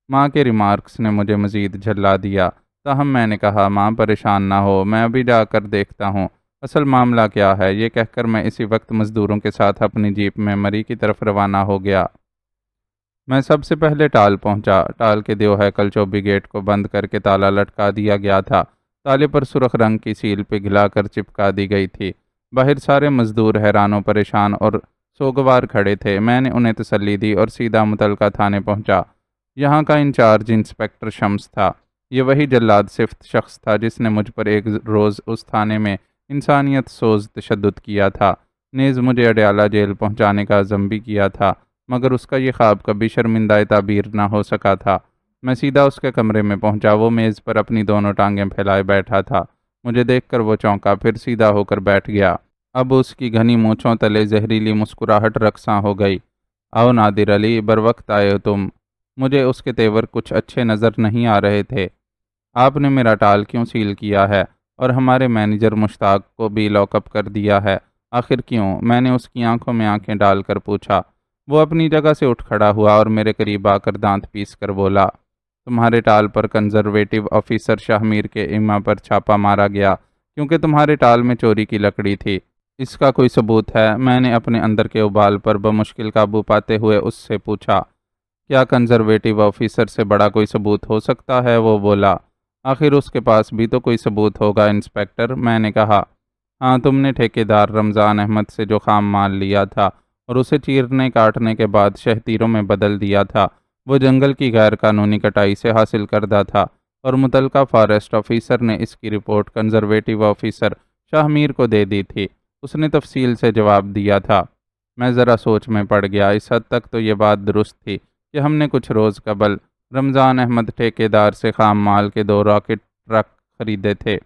ماں کے ریمارکس نے مجھے مزید جھلا دیا، تاہم میں نے کہا، ماں پریشان نہ ہو، میں ابھی جا کر دیکھتا ہوں اصل معاملہ کیا ہے۔ یہ کہہ کر میں اسی وقت مزدوروں کے ساتھ اپنی جیپ میں مری کی طرف روانہ ہو گیا۔ میں سب سے پہلے ٹال پہنچا۔ ٹال کے دیو ہیکل چوبی گیٹ کو بند کر کے تالا لٹکا دیا گیا تھا۔ تالے پر سرخ رنگ کی سیل پگھلا کر چپکا دی گئی تھی۔ باہر سارے مزدور حیران و پریشان اور سوگوار کھڑے تھے۔ میں نے انہیں تسلی دی اور سیدھا متعلقہ تھانے پہنچا۔ یہاں کا انچارج انسپکٹر شمس تھا۔ یہ وہی جلاد صفت شخص تھا جس نے مجھ پر ایک روز اس تھانے میں انسانیت سوز تشدد کیا تھا، نیز مجھے اڈیالہ جیل پہنچانے کا عزم بھی کیا تھا، مگر اس کا یہ خواب کبھی شرمندہ تعبیر نہ ہو سکا تھا۔ میں سیدھا اس کے کمرے میں پہنچا۔ وہ میز پر اپنی دونوں ٹانگیں پھیلائے بیٹھا تھا۔ مجھے دیکھ کر وہ چونکا، پھر سیدھا ہو کر بیٹھ گیا۔ اب اس کی گھنی مونچھوں تلے زہریلی مسکراہٹ رقصاں ہو گئی۔ آؤ نادر علی، بروقت آئے ہو تم۔ مجھے اس کے تیور کچھ اچھے نظر نہیں آ رہے تھے۔ آپ نے میرا ٹال کیوں سیل کیا ہے اور ہمارے مینیجر مشتاق کو بھی لاک اپ کر دیا ہے؟ آخر کیوں؟ میں نے اس کی آنکھوں میں آنکھیں ڈال کر پوچھا۔ وہ اپنی جگہ سے اٹھ کھڑا ہوا اور میرے قریب آ کر دانت پیس کر بولا، تمہارے ٹال پر کنزرویٹو آفیسر شاہ میر کے ایما پر چھاپا مارا گیا کیونکہ تمہارے ٹال میں چوری کی لکڑی تھی۔ اس کا کوئی ثبوت ہے؟ میں نے اپنے اندر کے ابال پر بمشکل قابو پاتے ہوئے اس سے پوچھا۔ کیا کنزرویٹو آفیسر سے بڑا کوئی ثبوت ہو سکتا ہے؟ وہ بولا۔ آخر اس کے پاس بھی تو کوئی ثبوت ہوگا انسپکٹر، میں نے کہا۔ ہاں، تم نے ٹھیکیدار رمضان احمد سے جو خام مال لیا تھا اور اسے چیرنے کاٹنے کے بعد شہتیروں میں بدل دیا تھا، وہ جنگل کی غیر قانونی کٹائی سے حاصل کردہ تھا، اور متعلقہ فارسٹ آفیسر نے اس کی رپورٹ کنزرویٹو آفیسر شاہ میر کو دے دی تھی۔ اس نے تفصیل سے جواب دیا تھا۔ میں ذرا سوچ میں پڑ گیا۔ اس حد تک تو یہ بات درست تھی کہ ہم نے کچھ روز قبل رمضان احمد ٹھیکیدار سے خام مال کے 2 راکٹ ٹرک خریدے تھے،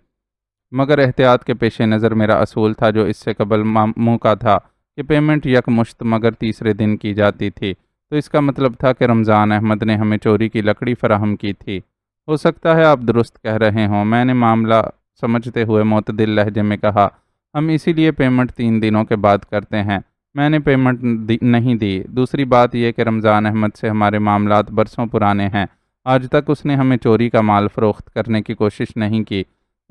مگر احتیاط کے پیش نظر میرا اصول تھا جو اس سے قبل موقع تھا کہ پیمنٹ یکمشت مگر تیسرے دن کی جاتی تھی، تو اس کا مطلب تھا کہ رمضان احمد نے ہمیں چوری کی لکڑی فراہم کی تھی۔ ہو سکتا ہے آپ درست کہہ رہے ہوں، میں نے معاملہ سمجھتے ہوئے معتدل لہجے میں کہا۔ ہم اسی لیے پیمنٹ 3 دنوں کے بعد کرتے ہیں۔ میں نے پیمنٹ نہیں دی۔ دوسری بات یہ کہ رمضان احمد سے ہمارے معاملات برسوں پرانے ہیں۔ آج تک اس نے ہمیں چوری کا مال فروخت کرنے کی کوشش نہیں کی۔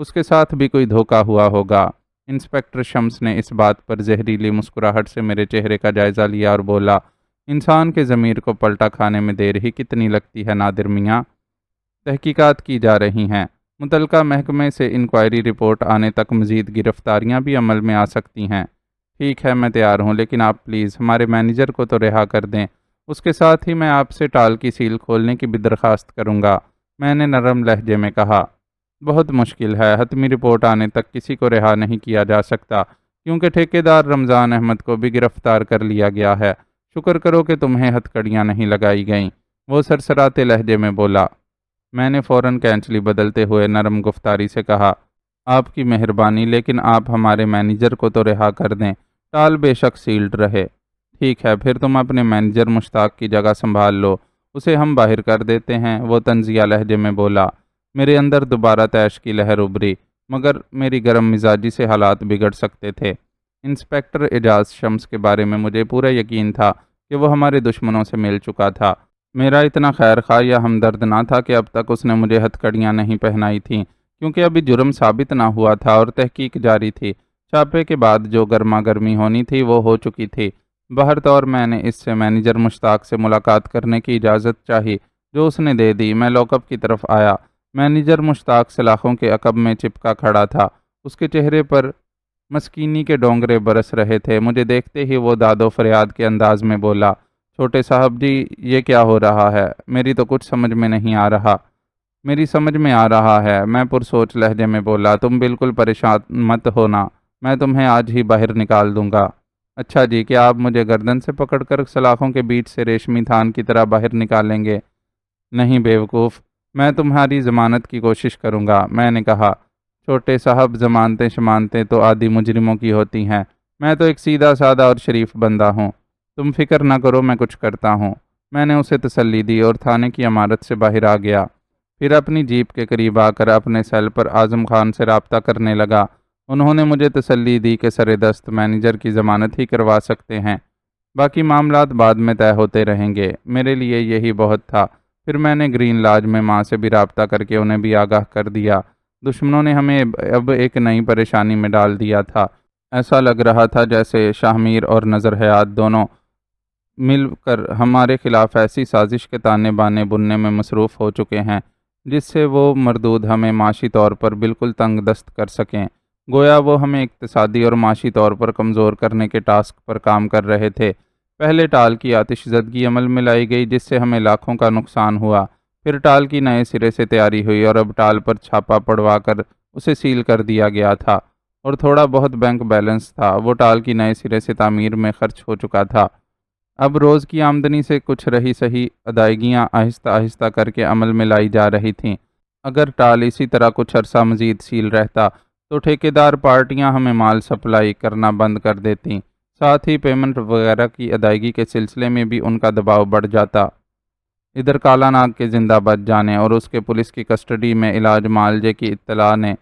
اس کے ساتھ بھی کوئی دھوکہ ہوا ہوگا۔ انسپکٹر شمس نے اس بات پر زہریلی مسکراہٹ سے میرے چہرے کا جائزہ لیا اور بولا، انسان کے ضمیر کو پلٹا کھانے میں دیر ہی کتنی لگتی ہے نادر میاں۔ تحقیقات کی جا رہی ہیں، متعلقہ محکمے سے انکوائری رپورٹ آنے تک مزید گرفتاریاں بھی عمل میں آ سکتی ہیں۔ ٹھیک ہے، میں تیار ہوں، لیکن آپ پلیز ہمارے مینیجر کو تو رہا کر دیں۔ اس کے ساتھ ہی میں آپ سے ٹال کی سیل کھولنے کی بھی درخواست کروں گا، میں نے نرم لہجے میں کہا۔ بہت مشکل ہے، حتمی رپورٹ آنے تک کسی کو رہا نہیں کیا جا سکتا، کیونکہ ٹھیکیدار رمضان احمد کو بھی گرفتار کر لیا گیا ہے۔ شکر کرو کہ تمہیں ہتھکڑیاں نہیں لگائی گئیں، وہ سرسراتے لہجے میں بولا۔ میں نے فوراً کینچلی بدلتے ہوئے نرم گفتاری سے کہا، آپ کی مہربانی، لیکن آپ ہمارے مینیجر کو تو رہا کر دیں، ٹال بے شک سیلڈ رہے۔ ٹھیک ہے، پھر تم اپنے مینیجر مشتاق کی جگہ سنبھال لو، اسے ہم باہر کر دیتے ہیں، وہ طنزیہ لہجے میں بولا۔ میرے اندر دوبارہ طیش کی لہر ابھری، مگر میری گرم مزاجی سے حالات بگڑ سکتے تھے۔ انسپکٹر اعجاز شمس کے بارے میں مجھے پورا یقین تھا کہ وہ ہمارے دشمنوں سے مل چکا تھا۔ میرا اتنا خیر خواہ یا ہمدرد نہ تھا کہ اب تک اس نے مجھے ہتھکڑیاں نہیں پہنائی تھیں، کیونکہ ابھی جرم ثابت نہ ہوا تھا اور تحقیق جاری تھی۔ چھاپے کے بعد جو گرما گرمی ہونی تھی وہ ہو چکی تھی۔ بہر طور میں نے اس سے مینیجر مشتاق سے ملاقات کرنے کی اجازت چاہی، جو اس نے دے دی۔ میں لاک اپ کی طرف آیا۔ مینیجر مشتاق سلاخوں کے عقب میں چپکا کھڑا تھا، اس کے چہرے پر مسکینی کے ڈونگرے برس رہے تھے۔ مجھے دیکھتے ہی وہ داد و فریاد کے انداز میں بولا، چھوٹے صاحب جی، یہ کیا ہو رہا ہے؟ میری تو کچھ سمجھ میں نہیں آ رہا۔ میری سمجھ میں آ رہا ہے، میں پرسوچ لہجے میں بولا۔ تم بالکل پریشان مت ہونا، میں تمہیں آج ہی باہر نکال دوں گا۔ اچھا جی، کیا آپ مجھے گردن سے پکڑ کر سلاخوں کے بیچ سے ریشمی تھان کی طرح باہر نکالیں گے؟ نہیں بیوقوف، میں تمہاری ضمانت کی کوشش کروں گا، میں نے کہا۔ چھوٹے صاحب، ضمانتیں شمانتیں تو عادی مجرموں کی ہوتی ہیں، میں تو ایک سیدھا سادہ اور شریف بندہ ہوں۔ تم فکر نہ کرو، میں کچھ کرتا ہوں، میں نے اسے تسلی دی اور تھانے کی عمارت سے باہر آ گیا۔ پھر اپنی جیپ کے قریب آ کر اپنے سیل پر اعظم خان سے رابطہ کرنے لگا۔ انہوں نے مجھے تسلی دی کہ سر دست مینیجر کی ضمانت ہی کروا سکتے ہیں، باقی معاملات بعد میں طے ہوتے رہیں گے۔ میرے لیے یہی بہت تھا۔ پھر میں نے گرین لاج میں ماں سے بھی رابطہ کر کے انہیں بھی آگاہ کر دیا۔ دشمنوں نے ہمیں اب ایک نئی پریشانی میں ڈال دیا تھا۔ ایسا لگ رہا تھا جیسے شاہ میر اور نظر حیات دونوں مل کر ہمارے خلاف ایسی سازش کے تانے بانے بننے میں مصروف ہو چکے ہیں جس سے وہ مردود ہمیں معاشی طور پر بالکل تنگ دست کر سکیں۔ گویا وہ ہمیں اقتصادی اور معاشی طور پر کمزور کرنے کے ٹاسک پر کام کر رہے تھے۔ پہلے ٹال کی آتش زدگی عمل میں لائی گئی، جس سے ہمیں لاکھوں کا نقصان ہوا۔ پھر ٹال کی نئے سرے سے تیاری ہوئی اور اب ٹال پر چھاپا پڑوا کر اسے سیل کر دیا گیا تھا، اور تھوڑا بہت بینک بیلنس تھا وہ ٹال کی نئے سرے سے تعمیر میں خرچ ہو چکا تھا۔ اب روز کی آمدنی سے کچھ رہی سہی ادائیگیاں آہستہ آہستہ کر کے عمل میں لائی جا رہی تھیں۔ اگر ٹال اسی طرح کچھ عرصہ مزید سیل رہتا تو ٹھیکیدار پارٹیاں ہمیں مال سپلائی کرنا بند کر دیتیں، ساتھ ہی پیمنٹ وغیرہ کی ادائیگی کے سلسلے میں بھی ان کا دباؤ بڑھ جاتا۔ ادھر کالا ناگ کے زندہ بچ جانے اور اس کے پولیس کی کسٹڈی میں علاج معالجے کی اطلاع نے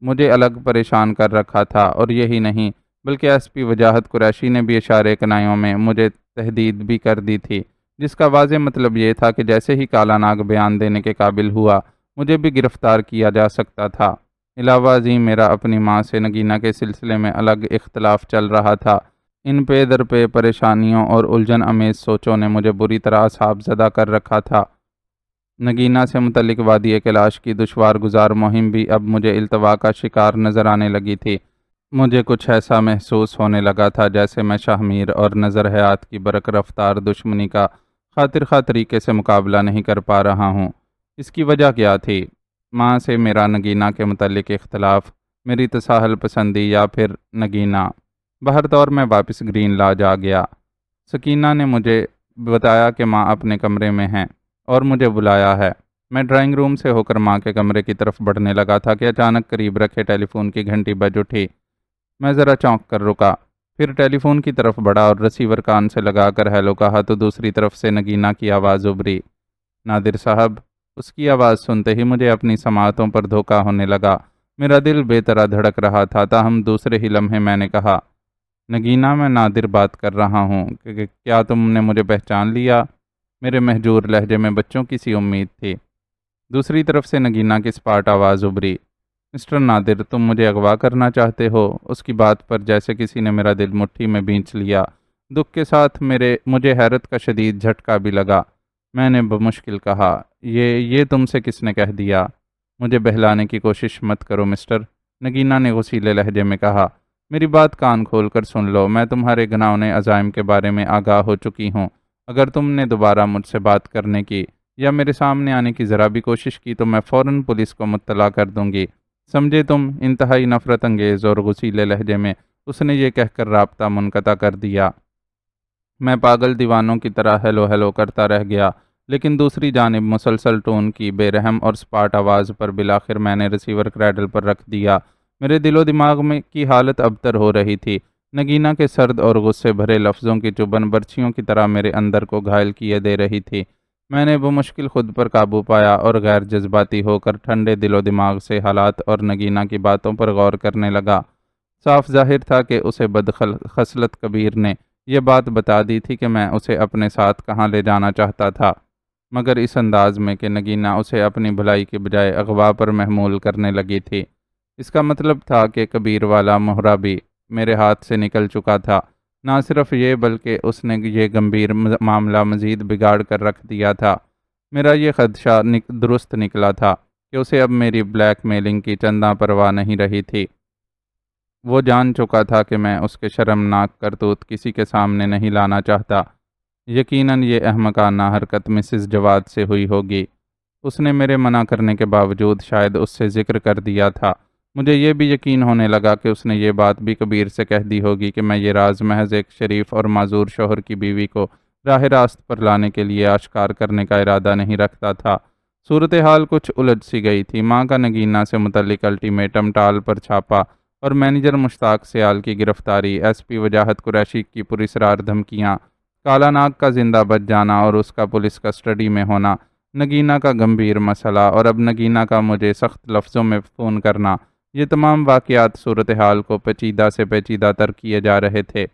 مجھے الگ پریشان کر رکھا تھا، اور یہی نہیں بلکہ ایس پی وجاہت قریشی نے بھی اشارے کنائیوں میں مجھے تہدید بھی کر دی تھی، جس کا واضح مطلب یہ تھا کہ جیسے ہی کالا ناگ بیان دینے کے قابل ہوا مجھے بھی گرفتار کیا جا سکتا تھا۔ علاوہ ازیں میرا اپنی ماں سے نگینہ کے سلسلے میں الگ اختلاف چل رہا تھا۔ ان پے در پہ پریشانیوں اور الجھن امیز سوچوں نے مجھے بری طرح اصحاب زدہ کر رکھا تھا۔ نگینہ سے متعلق وادی کیلاش کی دشوار گزار مہم بھی اب مجھے التوا کا شکار نظر آنے لگی تھی۔ مجھے کچھ ایسا محسوس ہونے لگا تھا جیسے میں شاہ میر اور نظر حیات کی برق رفتار دشمنی کا خاطر خواہ طریقے سے مقابلہ نہیں کر پا رہا ہوں۔ اس کی وجہ کیا تھی؟ ماں سے میرا نگینہ کے متعلق اختلاف، میری تساہل پسندی، یا پھر نگینہ؟ بہر طور میں واپس گرین لاج آ گیا۔ سکینہ نے مجھے بتایا کہ ماں اپنے کمرے میں ہیں اور مجھے بلایا ہے۔ میں ڈرائنگ روم سے ہو کر ماں کے کمرے کی طرف بڑھنے لگا تھا کہ اچانک قریب رکھے ٹیلی فون کی گھنٹی بج اٹھی۔ میں ذرا چونک کر رکا، پھر ٹیلی فون کی طرف بڑھا اور ریسیور کان سے لگا کر ہیلو کہا تو دوسری طرف سے نگینہ کی آواز ابھری، نادر صاحب۔ اس کی آواز سنتے ہی مجھے اپنی سماعتوں پر دھوکا ہونے لگا۔ میرا دل بے طرح دھڑک رہا تھا، تاہم دوسرے ہی لمحے میں نے کہا، نگینہ، میں نادر بات کر رہا ہوں، کہ کیا تم نے مجھے پہچان لیا؟ میرے مہجور لہجے میں بچوں کی سی امید تھی۔ دوسری طرف سے نگینہ کی سپاٹ آواز ابھری، مسٹر نادر، تم مجھے اغوا کرنا چاہتے ہو؟ اس کی بات پر جیسے کسی نے میرا دل مٹھی میں بھینچ لیا۔ دکھ کے ساتھ مجھے حیرت کا شدید جھٹکا بھی لگا۔ میں نے بمشکل کہا، یہ تم سے کس نے کہہ دیا؟ مجھے بہلانے کی کوشش مت کرو مسٹر، نگینا نے غصیلے لہجے میں کہا۔ میری بات کان کھول کر سن لو، میں تمہارے گھناؤنے عزائم کے بارے میں آگاہ ہو چکی ہوں۔ اگر تم نے دوبارہ مجھ سے بات کرنے کی یا میرے سامنے آنے کی ذرا بھی کوشش کی تو میں فوراً پولیس کو مطلع کر دوں گی، سمجھے تم؟ انتہائی نفرت انگیز اور غصیلے لہجے میں اس نے یہ کہہ کر رابطہ منقطع کر دیا۔ میں پاگل دیوانوں کی طرح ہیلو ہیلو کرتا رہ گیا، لیکن دوسری جانب مسلسل ٹون کی بے رحم اور سپاٹ آواز پر بالآخر میں نے ریسیور کریڈل پر رکھ دیا۔ میرے دل و دماغ میں کی حالت ابتر ہو رہی تھی۔ نگینا کے سرد اور غصے بھرے لفظوں کی چبھن برچھیوں کی طرح میرے اندر کو گھائل کیے دے رہی تھی۔ میں نے بمشکل خود پر قابو پایا اور غیر جذباتی ہو کر ٹھنڈے دل و دماغ سے حالات اور نگینا کی باتوں پر غور کرنے لگا۔ صاف ظاہر تھا کہ اسے خصلت کبیر نے یہ بات بتا دی تھی کہ میں اسے اپنے ساتھ کہاں لے جانا چاہتا تھا، مگر اس انداز میں کہ نگینا اسے اپنی بھلائی کے بجائے اغوا پر محمول کرنے لگی تھی۔ اس کا مطلب تھا کہ کبیر والا مہرہ بھی میرے ہاتھ سے نکل چکا تھا۔ نہ صرف یہ بلکہ اس نے یہ گمبھیر معاملہ مزید بگاڑ کر رکھ دیا تھا۔ میرا یہ خدشہ درست نکلا تھا کہ اسے اب میری بلیک میلنگ کی چنداں پرواہ نہیں رہی تھی۔ وہ جان چکا تھا کہ میں اس کے شرمناک کرتوت کسی کے سامنے نہیں لانا چاہتا۔ یقیناً یہ احمقانہ حرکت مسز جواد سے ہوئی ہوگی۔ اس نے میرے منع کرنے کے باوجود شاید اس سے ذکر کر دیا تھا۔ مجھے یہ بھی یقین ہونے لگا کہ اس نے یہ بات بھی کبیر سے کہہ دی ہوگی کہ میں یہ راز محض ایک شریف اور معذور شوہر کی بیوی کو راہ راست پر لانے کے لیے آشکار کرنے کا ارادہ نہیں رکھتا تھا۔ صورتحال کچھ الجھ سی گئی تھی۔ ماں کا نگینا سے متعلق الٹیمیٹم ٹال پر چھاپا اور مینیجر مشتاق سیال کی گرفتاری، ایس پی وجاہت قریشی کی پراسرار دھمکیاں، کالا ناگ کا زندہ بچ جانا اور اس کا پولیس کسٹڈی میں ہونا، نگینا کا گمبھیر مسئلہ اور اب نگینا کا مجھے سخت لفظوں میں فون کرنا، یہ تمام واقعات صورتحال کو پیچیدہ سے پیچیدہ تر کیے جا رہے تھے۔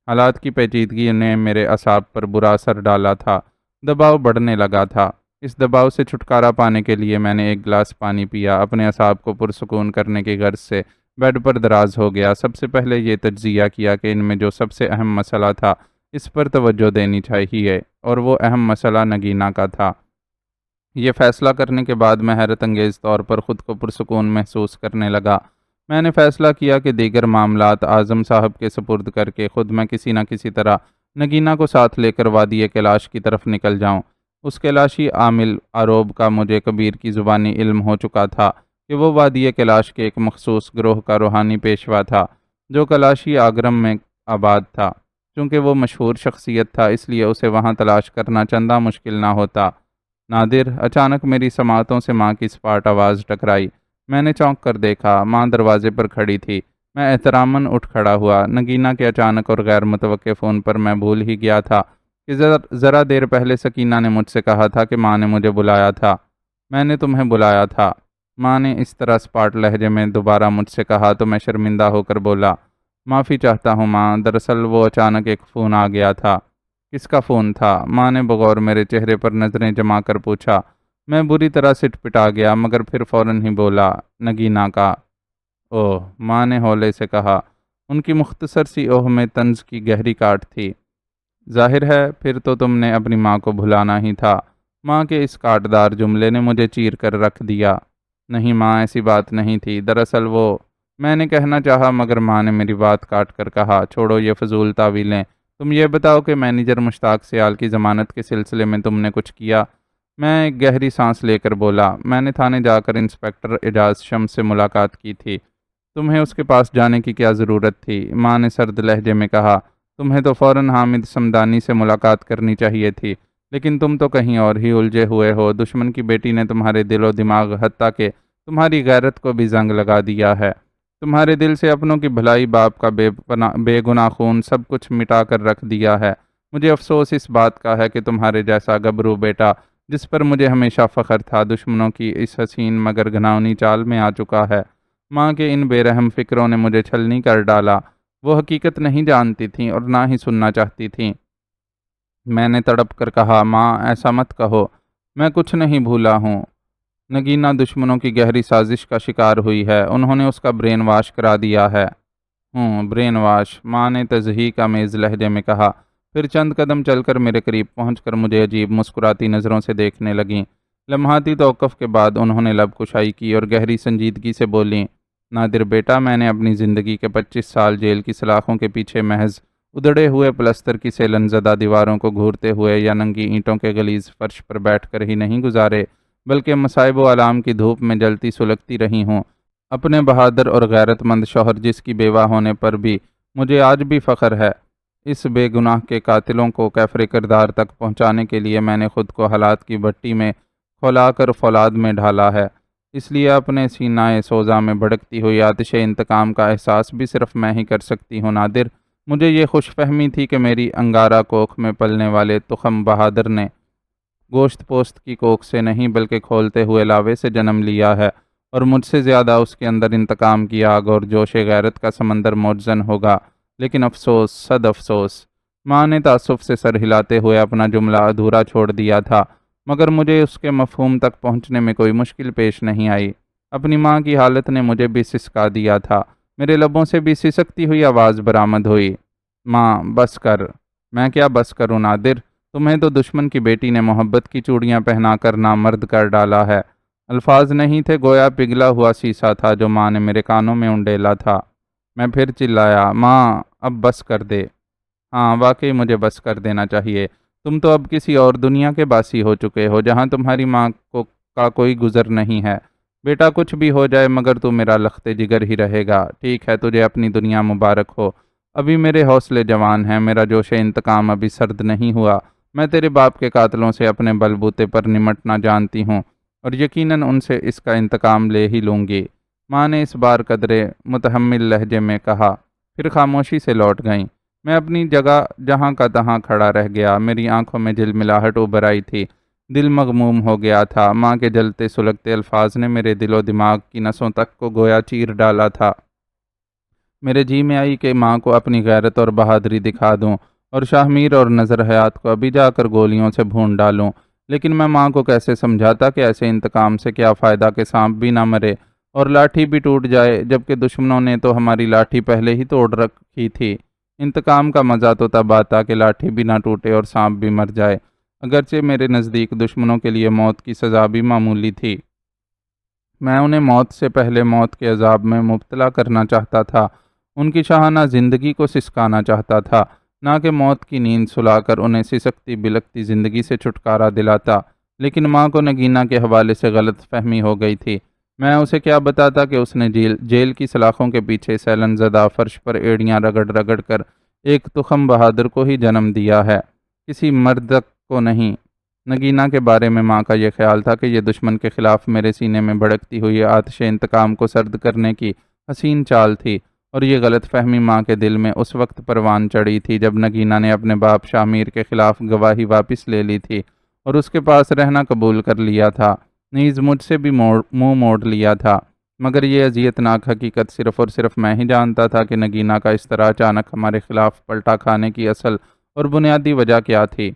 حالات کی پیچیدگی نے میرے اعصاب پر برا اثر ڈالا تھا۔ دباؤ بڑھنے لگا تھا۔ اس دباؤ سے چھٹکارا پانے کے لیے میں نے ایک گلاس پانی پیا، اپنے اعصاب کو پرسکون کرنے کی غرض سے بیڈ پر دراز ہو گیا۔ سب سے پہلے یہ تجزیہ کیا کہ ان میں جو سب سے اہم مسئلہ تھا اس پر توجہ دینی چاہیے، اور وہ اہم مسئلہ نگینا کا تھا۔ یہ فیصلہ کرنے کے بعد میں حیرت انگیز طور پر خود کو پرسکون محسوس کرنے لگا۔ میں نے فیصلہ کیا کہ دیگر معاملات اعظم صاحب کے سپرد کر کے خود میں کسی نہ کسی طرح نگینا کو ساتھ لے کر وادی کیلاش کی طرف نکل جاؤں۔ اس کیلاشی عامل آروب کا مجھے کبیر کی زبانی علم ہو چکا تھا کہ وہ وادی کیلاش کے ایک مخصوص گروہ کا روحانی پیشوا تھا جو کلاشی آگرم میں آباد تھا۔ چونکہ وہ مشہور شخصیت تھا اس لیے اسے وہاں تلاش کرنا چندہ مشکل نہ ہوتا۔ نادر، اچانک میری سماعتوں سے ماں کی سپاٹ آواز ٹکرائی۔ میں نے چونک کر دیکھا، ماں دروازے پر کھڑی تھی۔ میں احتراماً اٹھ کھڑا ہوا۔ نگینا کے اچانک اور غیر متوقع فون پر میں بھول ہی گیا تھا کہ ذرا دیر پہلے سکینہ نے مجھ سے کہا تھا کہ ماں نے مجھے بلایا تھا۔ میں نے تمہیں بلایا تھا، ماں نے اس طرح سپاٹ لہجے میں دوبارہ مجھ سے کہا تو میں شرمندہ ہو کر بولا، معافی چاہتا ہوں ماں، دراصل وہ اچانک ایک فون آ گیا تھا۔ کس کا فون تھا؟ ماں نے بغور میرے چہرے پر نظریں جما کر پوچھا۔ میں بری طرح سٹ پٹا گیا مگر پھر فوراً ہی بولا، نگینا کا۔ اوہ، ماں نے ہولے سے کہا۔ ان کی مختصر سی اوہ میں طنز کی گہری کاٹ تھی۔ ظاہر ہے پھر تو تم نے اپنی ماں کو بھلانا ہی تھا۔ ماں کے اس کاٹدار جملے نے مجھے چیر کر رکھ دیا۔ نہیں ماں، ایسی بات نہیں تھی، دراصل وہ… میں نے کہنا چاہا مگر ماں نے میری بات کاٹ کر کہا، چھوڑو یہ فضول تعویلیں، تم یہ بتاؤ کہ مینیجر مشتاق سیال کی ضمانت کے سلسلے میں تم نے کچھ کیا؟ میں ایک گہری سانس لے کر بولا، میں نے تھانے جا کر انسپکٹر اعجاز شمس سے ملاقات کی تھی۔ تمہیں اس کے پاس جانے کی کیا ضرورت تھی؟ ماں نے سرد لہجے میں کہا، تمہیں تو فوراً حامد صمدانی سے ملاقات کرنی چاہیے تھی، لیکن تم تو کہیں اور ہی الجھے ہوئے ہو۔ دشمن کی بیٹی نے تمہارے دل و دماغ حتیٰ کہ تمہاری غیرت کو بھی زنگ لگا دیا ہے۔ تمہارے دل سے اپنوں کی بھلائی، باپ کا بے گناہ خون سب کچھ مٹا کر رکھ دیا ہے۔ مجھے افسوس اس بات کا ہے کہ تمہارے جیسا گبرو بیٹا، جس پر مجھے ہمیشہ فخر تھا، دشمنوں کی اس حسین مگر گھناؤنی چال میں آ چکا ہے۔ ماں کے ان بے رحم فکروں نے مجھے چھلنی کر ڈالا۔ وہ حقیقت نہیں جانتی تھیں اور نہ ہی سننا چاہتی تھیں۔ میں نے تڑپ کر کہا، ماں ایسا مت کہو، میں کچھ نہیں بھولا ہوں۔ نگینہ دشمنوں کی گہری سازش کا شکار ہوئی ہے، انہوں نے اس کا برین واش کرا دیا ہے۔ برین واش، ماں نے تضحیک آمیز لہجے میں کہا، پھر چند قدم چل کر میرے قریب پہنچ کر مجھے عجیب مسکراتی نظروں سے دیکھنے لگیں۔ لمحاتی توقف کے بعد انہوں نے لب کشائی کی اور گہری سنجیدگی سے بولیں، نادر بیٹا، میں نے اپنی زندگی کے 25 سال جیل کی سلاخوں کے پیچھے محض ادھڑے ہوئے پلستر کی سیلن زدہ دیواروں کو گھورتے ہوئے یا ننگی اینٹوں کے غلیظ فرش پر بیٹھ کر ہی نہیں گزارے، بلکہ مصائب و آلام کی دھوپ میں جلتی سلگتی رہی ہوں۔ اپنے بہادر اور غیرت مند شوہر جس کی بیوہ ہونے پر بھی مجھے آج بھی فخر ہے، اس بے گناہ کے قاتلوں کو کیفر کردار تک پہنچانے کے لیے میں نے خود کو حالات کی بھٹی میں کھولا کر فولاد میں ڈھالا ہے۔ اس لیے اپنے سینہ سوزا میں بھڑکتی ہوئی آتش انتقام کا احساس بھی صرف میں ہی کر سکتی ہوں۔ نادر، مجھے یہ خوش فہمی تھی کہ میری انگارہ کوکھ میں پلنے والے تخم بہادر نے گوشت پوست کی کوکھ سے نہیں بلکہ کھولتے ہوئے لاوے سے جنم لیا ہے، اور مجھ سے زیادہ اس کے اندر انتقام کی آگ اور جوش غیرت کا سمندر موجزن ہوگا۔ لیکن افسوس، صد افسوس، ماں نے تعصب سے سر ہلاتے ہوئے اپنا جملہ ادھورا چھوڑ دیا تھا، مگر مجھے اس کے مفہوم تک پہنچنے میں کوئی مشکل پیش نہیں آئی۔ اپنی ماں کی حالت نے مجھے بھی سسکا دیا تھا، میرے لبوں سے بھی سسکتی ہوئی آواز برآمد ہوئی، ماں بس کر۔ میں کیا بس کروں نادر؟ تمہیں تو دشمن کی بیٹی نے محبت کی چوڑیاں پہنا کر نامرد کر ڈالا ہے۔ الفاظ نہیں تھے، گویا پگھلا ہوا سیسا تھا جو ماں نے میرے کانوں میں انڈیلا تھا۔ میں پھر چلایا، ماں اب بس کر دے۔ ہاں، واقعی مجھے بس کر دینا چاہیے۔ تم تو اب کسی اور دنیا کے باسی ہو چکے ہو جہاں تمہاری ماں کا کوئی گزر نہیں ہے۔ بیٹا، کچھ بھی ہو جائے مگر تو میرا لخت جگر ہی رہے گا۔ ٹھیک ہے، تجھے اپنی دنیا مبارک ہو۔ ابھی میرے حوصلے جوان ہیں، میرا جوش انتقام ابھی سرد نہیں ہوا۔ میں تیرے باپ کے قاتلوں سے اپنے بل بوتے پر نمٹنا جانتی ہوں، اور یقیناً ان سے اس کا انتقام لے ہی لوں گی۔ ماں نے اس بار قدرے متحمل لہجے میں کہا، پھر خاموشی سے لوٹ گئیں۔ میں اپنی جگہ جہاں کا تہاں کھڑا رہ گیا، میری آنکھوں میں جھلملاہٹ ابھر آئی تھی، دل مغموم ہو گیا تھا۔ ماں کے جلتے سلگتے الفاظ نے میرے دل و دماغ کی نسوں تک کو گویا چیر ڈالا تھا۔ میرے جی میں آئی کہ ماں کو اپنی غیرت اور بہادری دکھا دوں اور شاہ میر اور نظر حیات کو ابھی جا کر گولیوں سے بھون ڈالوں، لیکن میں ماں کو کیسے سمجھاتا کہ ایسے انتقام سے کیا فائدہ کہ سانپ بھی نہ مرے اور لاٹھی بھی ٹوٹ جائے، جبکہ دشمنوں نے تو ہماری لاٹھی پہلے ہی توڑ رکھی تھی۔ انتقام کا مزہ تو تب آتا کہ لاٹھی بھی نہ ٹوٹے اور سانپ بھی مر جائے۔ اگرچہ میرے نزدیک دشمنوں کے لیے موت کی سزا بھی معمولی تھی، میں انہیں موت سے پہلے موت کے عذاب میں مبتلا کرنا چاہتا تھا، ان کی شاہانہ زندگی کو سسکانا چاہتا تھا، نہ کہ موت کی نیند سلا کر انہیں سسکتی بلکتی زندگی سے چھٹکارا دلاتا۔ لیکن ماں کو نگینہ کے حوالے سے غلط فہمی ہو گئی تھی۔ میں اسے کیا بتاتا کہ اس نے جیل کی سلاخوں کے پیچھے سیلن زدہ فرش پر ایڑیاں رگڑ رگڑ کر ایک تخم بہادر کو ہی جنم دیا ہے، کسی مرد کو نہیں۔ نگینہ کے بارے میں ماں کا یہ خیال تھا کہ یہ دشمن کے خلاف میرے سینے میں بھڑکتی ہوئی آتش انتقام کو سرد کرنے کی حسین چال تھی، اور یہ غلط فہمی ماں کے دل میں اس وقت پروان چڑھی تھی جب نگینہ نے اپنے باپ شاہ میر کے خلاف گواہی واپس لے لی تھی اور اس کے پاس رہنا قبول کر لیا تھا، نیز مجھ سے بھی منہ موڑ لیا تھا۔ مگر یہ اذیتناک حقیقت صرف اور صرف میں ہی جانتا تھا کہ نگینہ کا اس طرح اچانک ہمارے خلاف پلٹا کھانے کی اصل اور بنیادی وجہ کیا تھی۔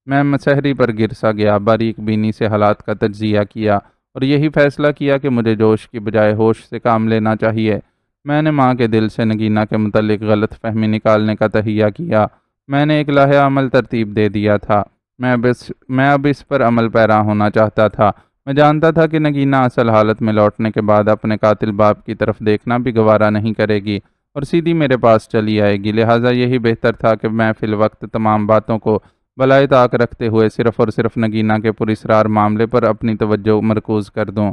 میں مسحری پر گر سا گیا، باریک بینی سے حالات کا تجزیہ کیا اور یہی فیصلہ کیا کہ مجھے جوش کی بجائے ہوش سے کام لینا چاہیے۔ میں نے ماں کے دل سے نگینہ کے متعلق غلط فہمی نکالنے کا تہیہ کیا۔ میں نے ایک لاہے عمل ترتیب دے دیا تھا۔ میں اب اس پر عمل پیرا ہونا چاہتا تھا۔ میں جانتا تھا کہ نگینہ اصل حالت میں لوٹنے کے بعد اپنے قاتل باپ کی طرف دیکھنا بھی گوارا نہیں کرے گی اور سیدھی میرے پاس چلی آئے گی، لہٰذا یہی بہتر تھا کہ میں فی الوقت تمام باتوں کو بالائے طاق رکھتے ہوئے صرف اور صرف نگینہ کے پراسرار معاملے پر اپنی توجہ مرکوز کر دوں۔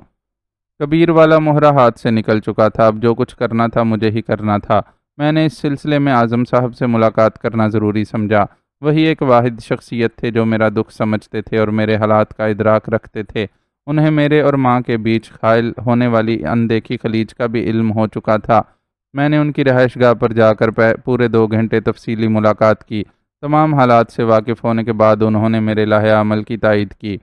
کبیر والا مہرہ ہاتھ سے نکل چکا تھا، اب جو کچھ کرنا تھا مجھے ہی کرنا تھا۔ میں نے اس سلسلے میں اعظم صاحب سے ملاقات کرنا ضروری سمجھا۔ وہی ایک واحد شخصیت تھے جو میرا دکھ سمجھتے تھے اور میرے حالات کا ادراک رکھتے تھے۔ انہیں میرے اور ماں کے بیچ حائل ہونے والی اندیکھی خلیج کا بھی علم ہو چکا تھا۔ میں نے ان کی رہائش گاہ پر جا کر پورے 2 گھنٹے تفصیلی ملاقات کی۔ تمام حالات سے واقف ہونے کے بعد انہوں نے میرے لاہے عمل کی تائید کی۔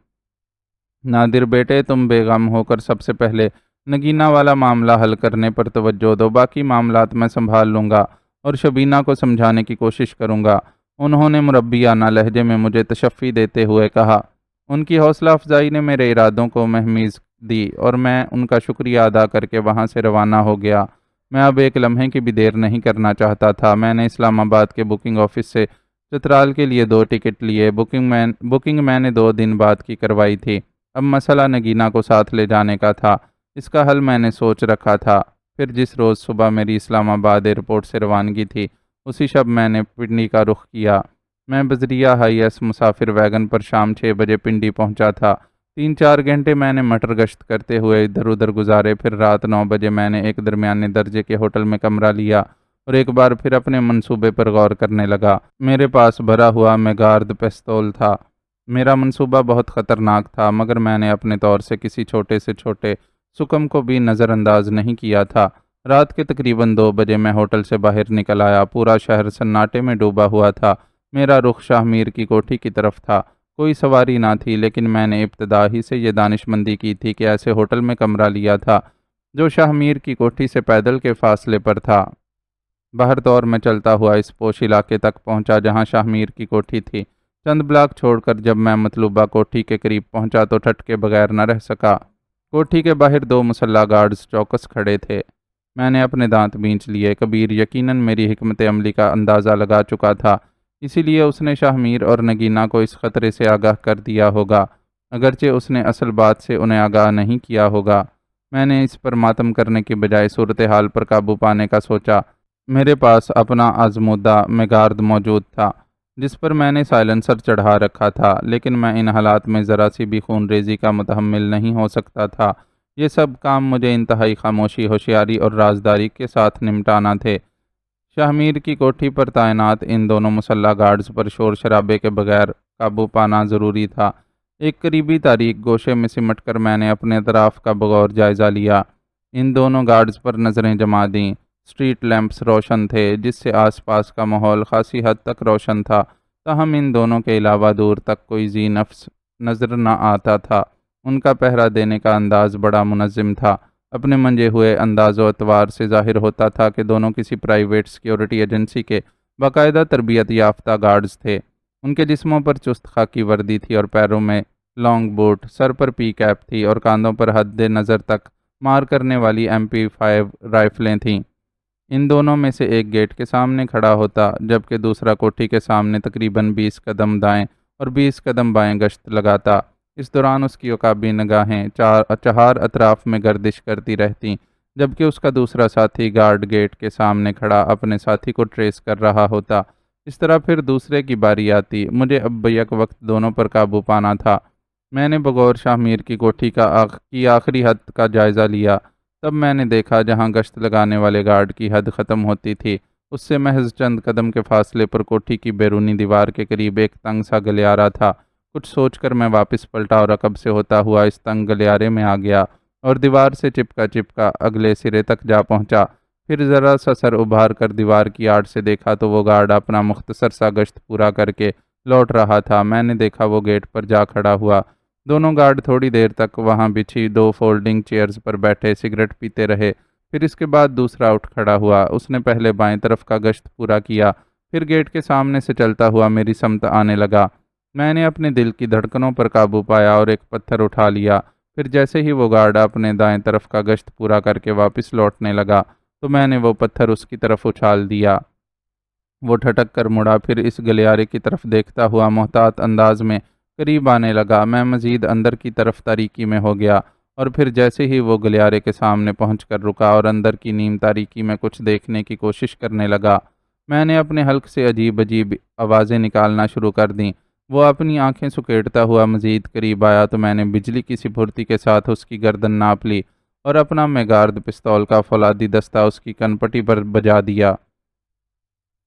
نادر بیٹے، تم بے غم ہو کر سب سے پہلے نگینہ والا معاملہ حل کرنے پر توجہ دو، باقی معاملات میں سنبھال لوں گا اور شبینہ کو سمجھانے کی کوشش کروں گا، انہوں نے مربیانہ لہجے میں مجھے تشفی دیتے ہوئے کہا۔ ان کی حوصلہ افزائی نے میرے ارادوں کو مہمیز دی اور میں ان کا شکریہ ادا کر کے وہاں سے روانہ ہو گیا۔ میں اب ایک لمحے کی بھی دیر نہیں کرنا چاہتا تھا۔ میں نے اسلام آباد کے بکنگ آفس سے چترال کے لیے 2 ٹکٹ لیے۔ بکنگ میں نے 2 دن بعد کی کروائی تھی۔ اب مسئلہ نگینا کو ساتھ لے جانے کا تھا۔ اس کا حل میں نے سوچ رکھا تھا۔ پھر جس روز صبح میری اسلام آباد ایئرپورٹ سے روانگی تھی، اسی شب میں نے پنڈی کا رخ کیا۔ میں بذریعہ ہائی ایس مسافر ویگن پر شام 6 بجے پنڈی پہنچا تھا۔ 3-4 گھنٹے میں نے مٹر گشت کرتے ہوئے ادھر ادھر گزارے۔ پھر رات 9 بجے میں نے ایک درمیانے درجے کے ہوٹل میں کمرہ لیا اور ایک بار پھر اپنے منصوبے پر غور کرنے لگا۔ میرے پاس بھرا ہوا میگارد پستول تھا۔ میرا منصوبہ بہت خطرناک تھا، مگر میں نے اپنے طور سے کسی چھوٹے سے چھوٹے سکم کو بھی نظر انداز نہیں کیا تھا۔ رات کے تقریباً 2 بجے میں ہوٹل سے باہر نکل آیا۔ پورا شہر سناٹے میں ڈوبا ہوا تھا۔ میرا رخ شاہ میر کی کوٹھی کی طرف تھا۔ کوئی سواری نہ تھی، لیکن میں نے ابتدا ہی سے یہ دانش مندی کی تھی کہ ایسے ہوٹل میں کمرہ لیا تھا جو شاہ میر کی کوٹھی سے پیدل کے فاصلے پر تھا۔ باہر دور میں چلتا ہوا اس پوش علاقے تک پہنچا جہاں شاہ میر کی کوٹھی تھی۔ چند بلاک چھوڑ کر جب میں مطلوبہ کوٹھی کے قریب پہنچا تو ٹھٹ کے بغیر نہ رہ سکا۔ کوٹھی کے باہر 2 مسلح گارڈز چوکس کھڑے تھے۔ میں نے اپنے دانت بینچ لیے۔ کبیر یقیناً میری حکمت عملی کا اندازہ لگا چکا تھا، اسی لیے اس نے شاہ میر اور نگینا کو اس خطرے سے آگاہ کر دیا ہوگا، اگرچہ اس نے اصل بات سے انہیں آگاہ نہیں کیا ہوگا۔ میں نے اس پر ماتم کرنے کی بجائے صورتحال پر قابو پانے کا سوچا۔ میرے پاس اپنا آزمودہ میگارد موجود تھا جس پر میں نے سائلنسر چڑھا رکھا تھا، لیکن میں ان حالات میں ذرا سی بھی خون ریزی کا متحمل نہیں ہو سکتا تھا۔ یہ سب کام مجھے انتہائی خاموشی، ہوشیاری اور رازداری کے ساتھ نمٹانا تھے۔ شاہ میر کی کوٹھی پر تعینات ان دونوں مسلح گارڈز پر شور شرابے کے بغیر قابو پانا ضروری تھا۔ ایک قریبی تاریک گوشے میں سمٹ کر میں نے اپنے اطراف کا بغور جائزہ لیا۔ ان دونوں گارڈز پر نظریں جما دیں۔ اسٹریٹ لیمپس روشن تھے، جس سے آس پاس کا ماحول خاصی حد تک روشن تھا، تاہم ان دونوں کے علاوہ دور تک کوئی ذی نفس نظر نہ آتا تھا۔ ان کا پہرا دینے کا انداز بڑا منظم تھا۔ اپنے منجے ہوئے انداز و اطوار سے ظاہر ہوتا تھا کہ دونوں کسی پرائیویٹ سیکیورٹی ایجنسی کے باقاعدہ تربیت یافتہ گارڈز تھے۔ ان کے جسموں پر چست خاکی وردی تھی اور پیروں میں لانگ بوٹ، سر پر پی کیپ تھی اور کاندھوں پر حد نظر تک مار کرنے والی MP5 رائفلیں تھیں۔ ان دونوں میں سے ایک گیٹ کے سامنے کھڑا ہوتا، جبکہ دوسرا کوٹھی کے سامنے تقریباً 20 قدم دائیں اور 20 قدم بائیں گشت لگاتا۔ اس دوران اس کی عقابی نگاہیں چہار اطراف میں گردش کرتی رہتیں، جبکہ اس کا دوسرا ساتھی گارڈ گیٹ کے سامنے کھڑا اپنے ساتھی کو ٹریس کر رہا ہوتا۔ اس طرح پھر دوسرے کی باری آتی۔ مجھے اب بیک وقت دونوں پر قابو پانا تھا۔ میں نے بغور شاہ میر کی کوٹھی کی آخری حد کا جائزہ لیا۔ تب میں نے دیکھا جہاں گشت لگانے والے گارڈ کی حد ختم ہوتی تھی، اس سے محض چند قدم کے فاصلے پر کوٹھی کی بیرونی دیوار کے قریب ایک تنگ سا گلیارہ تھا۔ کچھ سوچ کر میں واپس پلٹا اور عقب سے ہوتا ہوا اس تنگ گلیارے میں آ گیا اور دیوار سے چپکا اگلے سرے تک جا پہنچا۔ پھر ذرا سا سر ابھار کر دیوار کی آڑ سے دیکھا تو وہ گارڈ اپنا مختصر سا گشت پورا کر کے لوٹ رہا تھا۔ میں نے دیکھا وہ گیٹ پر جا کھڑا ہوا۔ دونوں گارڈ تھوڑی دیر تک وہاں بچھی 2 فولڈنگ چیئرز پر بیٹھے سگریٹ پیتے رہے۔ پھر اس کے بعد دوسرا اٹھ کھڑا ہوا۔ اس نے پہلے بائیں طرف کا گشت پورا کیا، پھر گیٹ کے سامنے سے چلتا ہوا میری سمت آنے لگا۔ میں نے اپنے دل کی دھڑکنوں پر قابو پایا اور ایک پتھر اٹھا لیا۔ پھر جیسے ہی وہ گارڈ اپنے دائیں طرف کا گشت پورا کر کے واپس لوٹنے لگا تو میں نے وہ پتھر اس کی طرف اچھال دیا۔ وہ ٹھٹک کر مڑا، پھر اس گلیارے کی طرف دیکھتا ہوا محتاط انداز میں قریب آنے لگا۔ میں مزید اندر کی طرف تاریکی میں ہو گیا اور پھر جیسے ہی وہ گلیارے کے سامنے پہنچ کر رکا اور اندر کی نیم تاریکی میں کچھ دیکھنے کی کوشش کرنے لگا، میں نے اپنے حلق سے عجیب آوازیں نکالنا شروع کر دیں۔ وہ اپنی آنکھیں سکیڑتا ہوا مزید قریب آیا تو میں نے بجلی کی سپھرتی کے ساتھ اس کی گردن ناپ لی اور اپنا میگارد پستول کا فولادی دستہ اس کی کنپٹی پر بجا دیا۔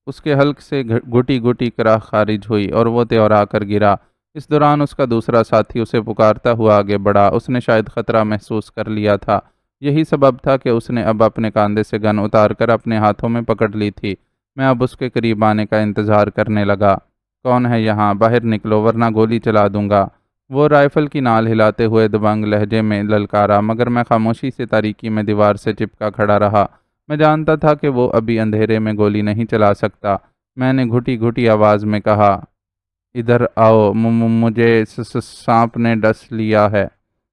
اس کے حلق سے گھٹی گھٹی کراہ خارج ہوئی اور وہ تیورا کر گرا۔ اس دوران اس کا دوسرا ساتھی اسے پکارتا ہوا آگے بڑھا۔ اس نے شاید خطرہ محسوس کر لیا تھا۔ یہی سبب تھا کہ اس نے اب اپنے کاندھے سے گن اتار کر اپنے ہاتھوں میں پکڑ لی تھی۔ میں اب اس کے قریب آنے کا انتظار کرنے لگا۔ کون ہے یہاں؟ باہر نکلو ورنہ گولی چلا دوں گا، وہ رائفل کی نال ہلاتے ہوئے دبنگ لہجے میں للکارا، مگر میں خاموشی سے تاریکی میں دیوار سے چپکا کھڑا رہا۔ میں جانتا تھا کہ وہ ابھی اندھیرے میں گولی نہیں چلا سکتا۔ میں نے گھٹی گھٹی آواز میں کہا، ادھر آؤ، مجھے سانپ نے ڈس لیا ہے۔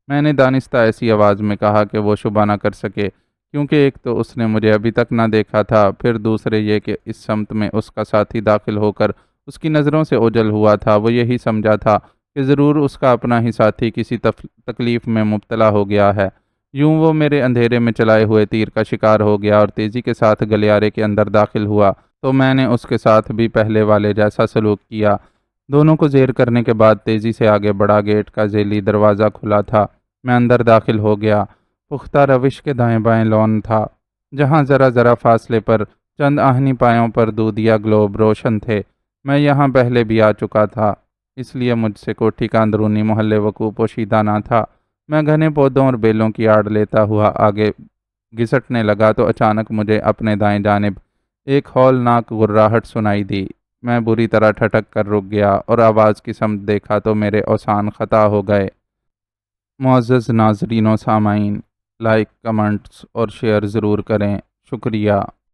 میں نے دانستہ ایسی آواز میں کہا کہ وہ شبہ نہ کر سکے، کیونکہ ایک تو اس نے مجھے ابھی تک نہ دیکھا تھا، پھر دوسرے یہ کہ اس سمت میں اس کا ساتھی داخل ہو کر اس کی نظروں سے اوجھل ہوا تھا۔ وہ یہی سمجھا تھا کہ ضرور اس کا اپنا ہی ساتھی کسی تکلیف میں مبتلا ہو گیا ہے۔ یوں وہ میرے اندھیرے میں چلائے ہوئے تیر کا شکار ہو گیا اور تیزی کے ساتھ گلیارے کے اندر داخل ہوا، تو میں نے اس کے ساتھ بھی پہلے والے جیسا سلوک کیا۔ دونوں کو زیر کرنے کے بعد تیزی سے آگے بڑھا۔ گیٹ کا ذیلی دروازہ کھلا تھا، میں اندر داخل ہو گیا۔ پختہ روش کے دائیں بائیں لان تھا، جہاں ذرا ذرا فاصلے پر چند آہنی پایوں پر دودیا گلوب روشن تھے۔ میں یہاں پہلے بھی آ چکا تھا، اس لیے مجھ سے کوٹھی کا اندرونی محلے وقوع پوشیدہ نہ تھا۔ میں گھنے پودوں اور بیلوں کی آڑ لیتا ہوا آگے گھسٹنے لگا تو اچانک مجھے اپنے دائیں جانب ایک ہولناک غراہٹ سنائی دی۔ میں بری طرح ٹھٹک کر رک گیا اور آواز کی سمت دیکھا تو میرے اوسان خطا ہو گئے۔ معزز ناظرین و سامعین، لائک، کمنٹس اور شیئر ضرور کریں، شکریہ۔